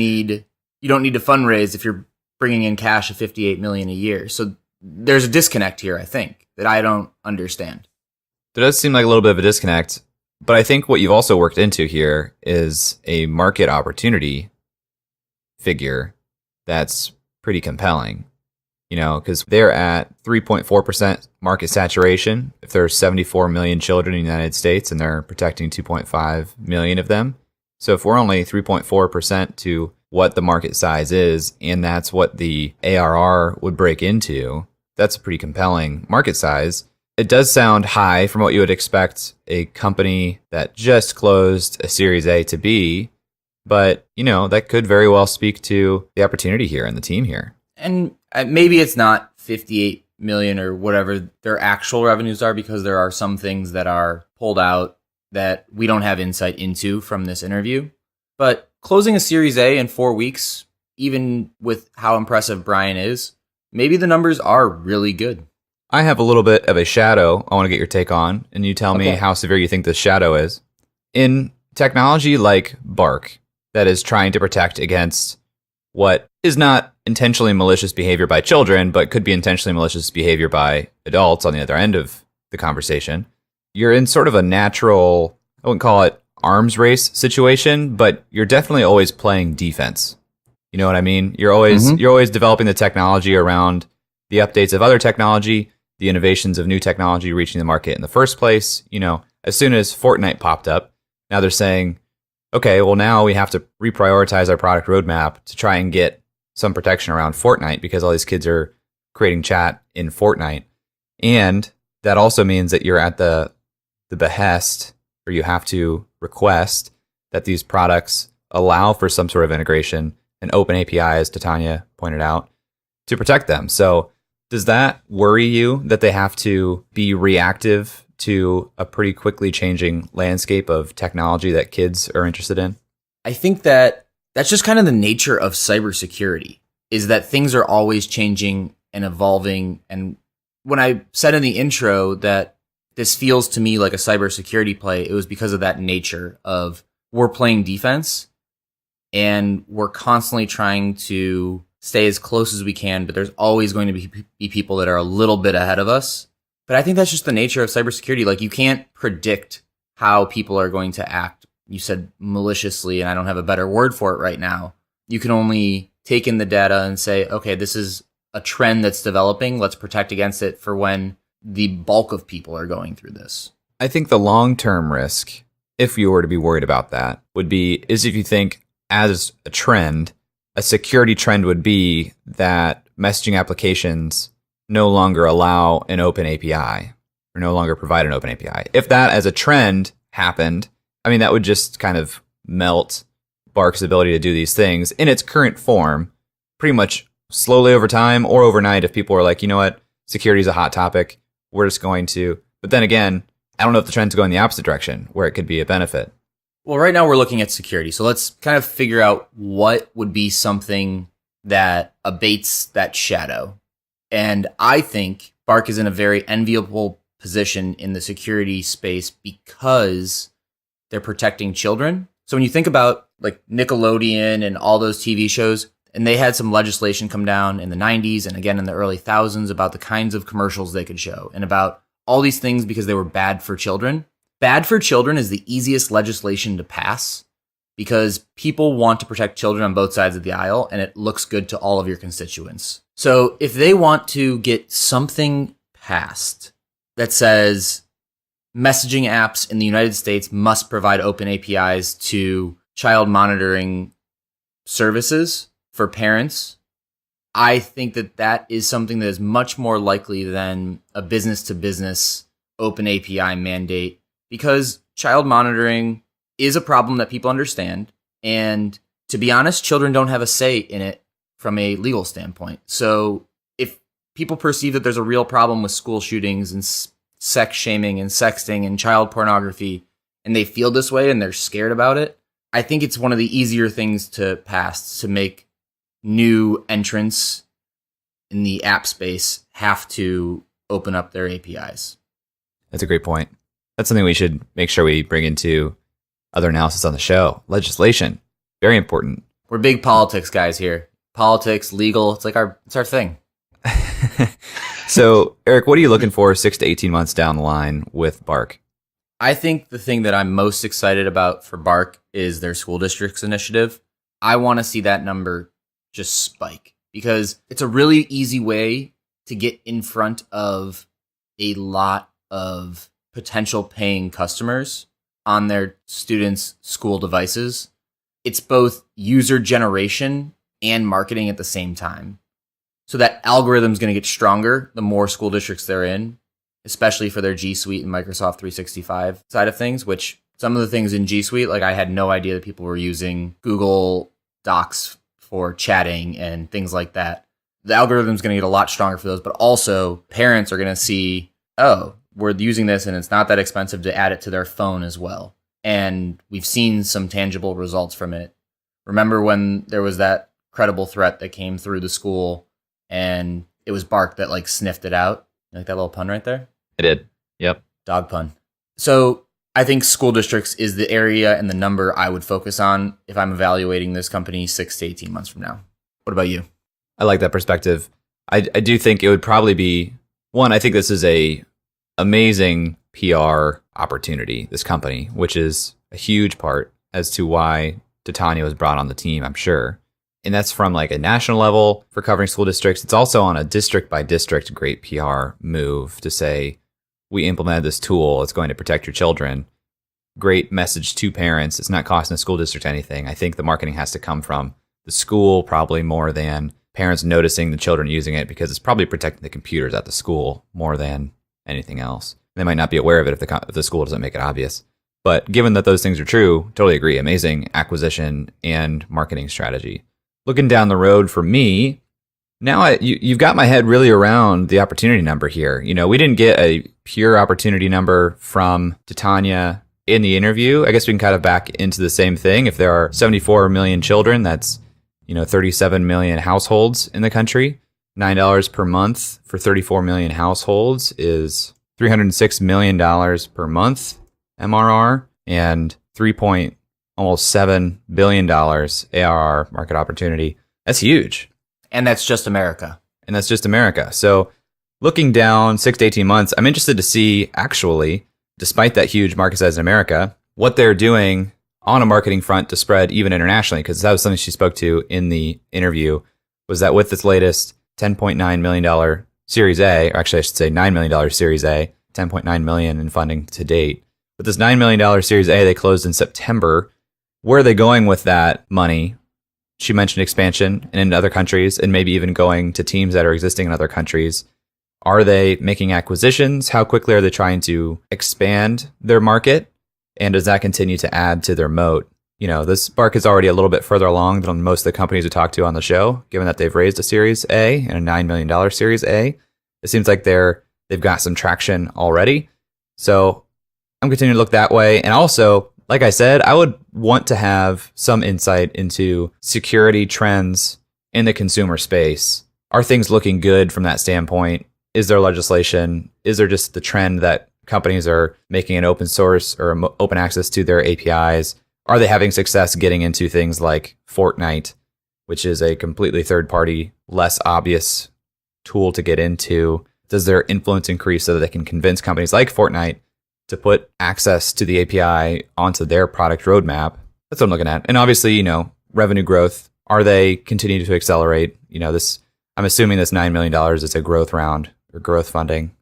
don't need to fundraise if you're bringing in cash of $58 million a year. So there's a disconnect here, I think, that I don't understand. There does seem like a little bit of a disconnect, but I think what you've also worked into here is a market opportunity figure that's pretty compelling. Because they're at 3.4% market saturation. If there's 74 million children in the United States and they're protecting 2.5 million of them. So if we're only 3.4% to what the market size is, and that's what the ARR would break into, that's a pretty compelling market size. It does sound high from what you would expect a company that just closed a Series A to be, but, that could very well speak to the opportunity here and the team here. And maybe it's not 58 million or whatever their actual revenues are, because there are some things that are pulled out that we don't have insight into from this interview. But closing a Series A in 4 weeks, even with how impressive Brian is, maybe the numbers are really good. I have a little bit of a shadow I want to get your take on, and you tell me how severe you think this shadow is. In technology like Bark, that is trying to protect against what is not intentionally malicious behavior by children, but could be intentionally malicious behavior by adults on the other end of the conversation, you're in sort of a natural, I wouldn't call it arms race situation, but you're definitely always playing defense. You know what I mean? You're always developing the technology around the updates of other technology, the innovations of new technology reaching the market in the first place. As soon as Fortnite popped up, now they're saying, okay, well, now we have to reprioritize our product roadmap to try and get some protection around Fortnite because all these kids are creating chat in Fortnite. And that also means that you're at the behest, or you have to request that these products allow for some sort of integration and open API, as Titania pointed out, to protect them. So does that worry you that they have to be reactive to a pretty quickly changing landscape of technology that kids are interested in? I think that that's just kind of the nature of cybersecurity, is that things are always changing and evolving. And when I said in the intro that this feels to me like a cybersecurity play, it was because of that nature of we're playing defense and we're constantly trying to stay as close as we can, but there's always going to be people that are a little bit ahead of us. But I think that's just the nature of cybersecurity. Like, you can't predict how people are going to act. You said maliciously, and I don't have a better word for it right now. You can only take in the data and say, okay, this is a trend that's developing. Let's protect against it for when the bulk of people are going through this. I think the long-term risk, if you were to be worried about that, is if you think as a trend, a security trend would be that messaging applications no longer allow an open API or no longer provide an open API. If that as a trend happened, I mean, that would just kind of melt Bark's ability to do these things in its current form pretty much slowly over time or overnight. If people are like, you know what, security is a hot topic, we're just going to. But then again, I don't know if the trend's going the opposite direction where it could be a benefit. Well, right now we're looking at security. So let's kind of figure out what would be something that abates that shadow. And I think Bark is in a very enviable position in the security space because they're protecting children. So when you think about like Nickelodeon and all those TV shows, and they had some legislation come down in the 90s and again in the early thousands about the kinds of commercials they could show and about all these things because they were bad for children. Bad for children is the easiest legislation to pass because people want to protect children on both sides of the aisle, and it looks good to all of your constituents. So if they want to get something passed that says messaging apps in the United States must provide open APIs to child monitoring services for parents, I think that that is something that is much more likely than a business-to-business open API mandate, because child monitoring is a problem that people understand. And to be honest, children don't have a say in it from a legal standpoint. So if people perceive that there's a real problem with school shootings and sex shaming and sexting and child pornography, and they feel this way and they're scared about it, I think it's one of the easier things to pass to make new entrants in the app space have to open up their APIs. That's a great point. That's something we should make sure we bring into other analysis on the show. Legislation, very important. We're big politics guys here. Politics, legal, it's our thing. So, Eric, what are you looking for 6 to 18 months down the line with Bark? I think the thing that I'm most excited about for Bark is their school districts initiative. I want to see that number just spike because it's a really easy way to get in front of a lot of potential paying customers on their students' school devices. It's both user generation and marketing at the same time. So that algorithm's going to get stronger the more school districts they're in, especially for their G Suite and Microsoft 365 side of things, which some of the things in G Suite, like I had no idea that people were using Google Docs for chatting and things like that. The algorithm's going to get a lot stronger for those, but also parents are going to see, oh, we're using this and it's not that expensive to add it to their phone as well. And we've seen some tangible results from it. Remember when there was that credible threat that came through the school and it was Bark that like sniffed it out? You like that little pun right there? I did. Yep. Dog pun. So I think school districts is the area and the number I would focus on if I'm evaluating this company 6 to 18 months from now. What about you? I like that perspective. I do think it would probably be, one, I think this is a amazing PR opportunity, this company, which is a huge part as to why Titania was brought on the team, I'm sure. And that's from like a national level for covering school districts. It's also on a district by district great PR move to say, we implemented this tool, it's going to protect your children. Great message to parents. It's not costing the school district anything. I think the marketing has to come from the school probably more than parents noticing the children using it, because it's probably protecting the computers at the school more than anything else. They might not be aware of it if the school doesn't make it obvious. But given that those things are true, totally agree. Amazing acquisition and marketing strategy. Looking down the road for me, Now you've got my head really around the opportunity number here. We didn't get a pure opportunity number from Titania in the interview. I guess we can kind of back into the same thing. If there are 74 million children, that's 37 million households in the country. $9 per month for 34 million households is $306 million per month MRR and almost $7 billion ARR market opportunity. That's huge. And that's just America. So looking down 6 to 18 months, I'm interested to see actually, despite that huge market size in America, what they're doing on a marketing front to spread even internationally, because that was something she spoke to in the interview, was that with this latest $10.9 million Series A, or actually I should say $9 million Series A, $10.9 million in funding to date. With this $9 million Series A, they closed in September. Where are they going with that money? She mentioned expansion and into other countries, and maybe even going to teams that are existing in other countries. Are they making acquisitions? How quickly are they trying to expand their market? And does that continue to add to their moat? This Bark is already a little bit further along than most of the companies we talked to on the show, given that they've raised a Series A and a $9 million Series A. It seems like they've got some traction already. So I'm continuing to look that way. And also, like I said, I would want to have some insight into security trends in the consumer space. Are things looking good from that standpoint? Is there legislation? Is there just the trend that companies are making an open source or open access to their APIs? Are they having success getting into things like Fortnite, which is a completely third-party, less obvious tool to get into? Does their influence increase so that they can convince companies like Fortnite to put access to the API onto their product roadmap? That's what I'm looking at. And obviously, revenue growth. Are they continuing to accelerate? I'm assuming this $9 million is a growth round or growth funding.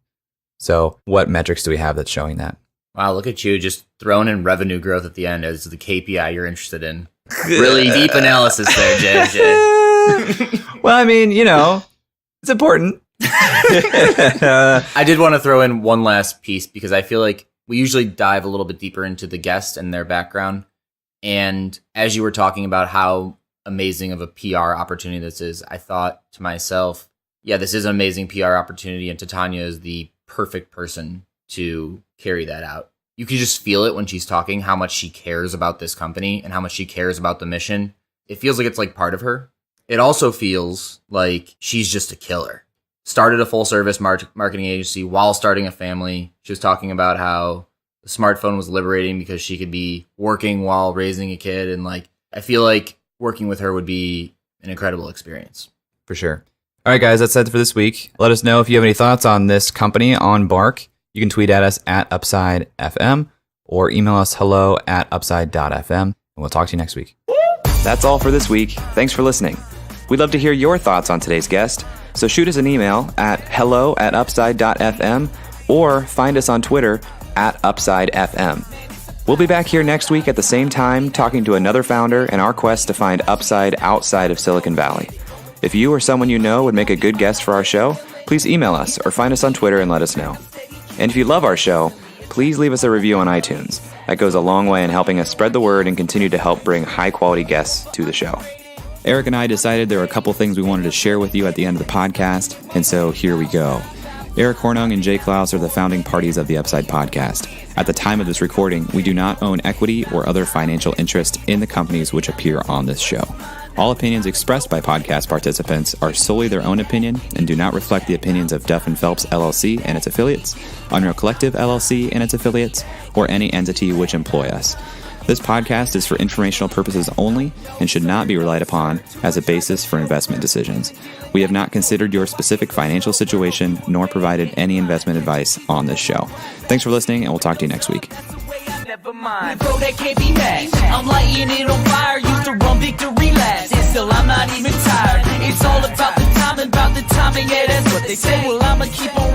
So what metrics do we have that's showing that? Wow, look at you just throwing in revenue growth at the end as the KPI you're interested in. Really deep analysis there, JJ. Well, it's important. I did want to throw in one last piece because I feel like we usually dive a little bit deeper into the guest and their background. And as you were talking about how amazing of a PR opportunity this is, I thought to myself, yeah, this is an amazing PR opportunity, and Titania is the perfect person to carry that out. You can just feel it when she's talking, how much she cares about this company and how much she cares about the mission. It feels like it's like part of her. It also feels like she's just a killer. Started a full service marketing agency while starting a family. She was talking about how the smartphone was liberating because she could be working while raising a kid. And I feel like working with her would be an incredible experience. For sure. All right, guys, that's it for this week. Let us know if you have any thoughts on this company, on Bark. You can tweet at us at UpsideFM or email us hello@upside.fm, and we'll talk to you next week. That's all for this week. Thanks for listening. We'd love to hear your thoughts on today's guest, so shoot us an email at hello@upside.fm or find us on Twitter @UpsideFM. We'll be back here next week at the same time talking to another founder in our quest to find upside outside of Silicon Valley. If you or someone you know would make a good guest for our show, please email us or find us on Twitter and let us know. And if you love our show, please leave us a review on iTunes. That goes a long way in helping us spread the word and continue to help bring high-quality guests to the show. Eric and I decided there were a couple things we wanted to share with you at the end of the podcast, and so here we go. Eric Hornung and Jay Klaus are the founding parties of the Upside Podcast. At the time of this recording, we do not own equity or other financial interest in the companies which appear on this show. All opinions expressed by podcast participants are solely their own opinion and do not reflect the opinions of Duff & Phelps LLC and its affiliates, Unreal Collective LLC and its affiliates, or any entity which employ us. This podcast is for informational purposes only and should not be relied upon as a basis for investment decisions. We have not considered your specific financial situation nor provided any investment advice on this show. Thanks for listening, and we'll talk to you next week. Never mind, bro, that can't be matched. I'm lighting it on fire, used to run victory laps, and still I'm not even tired. It's all about the timing, yeah, that's what they say. Well, I'ma keep on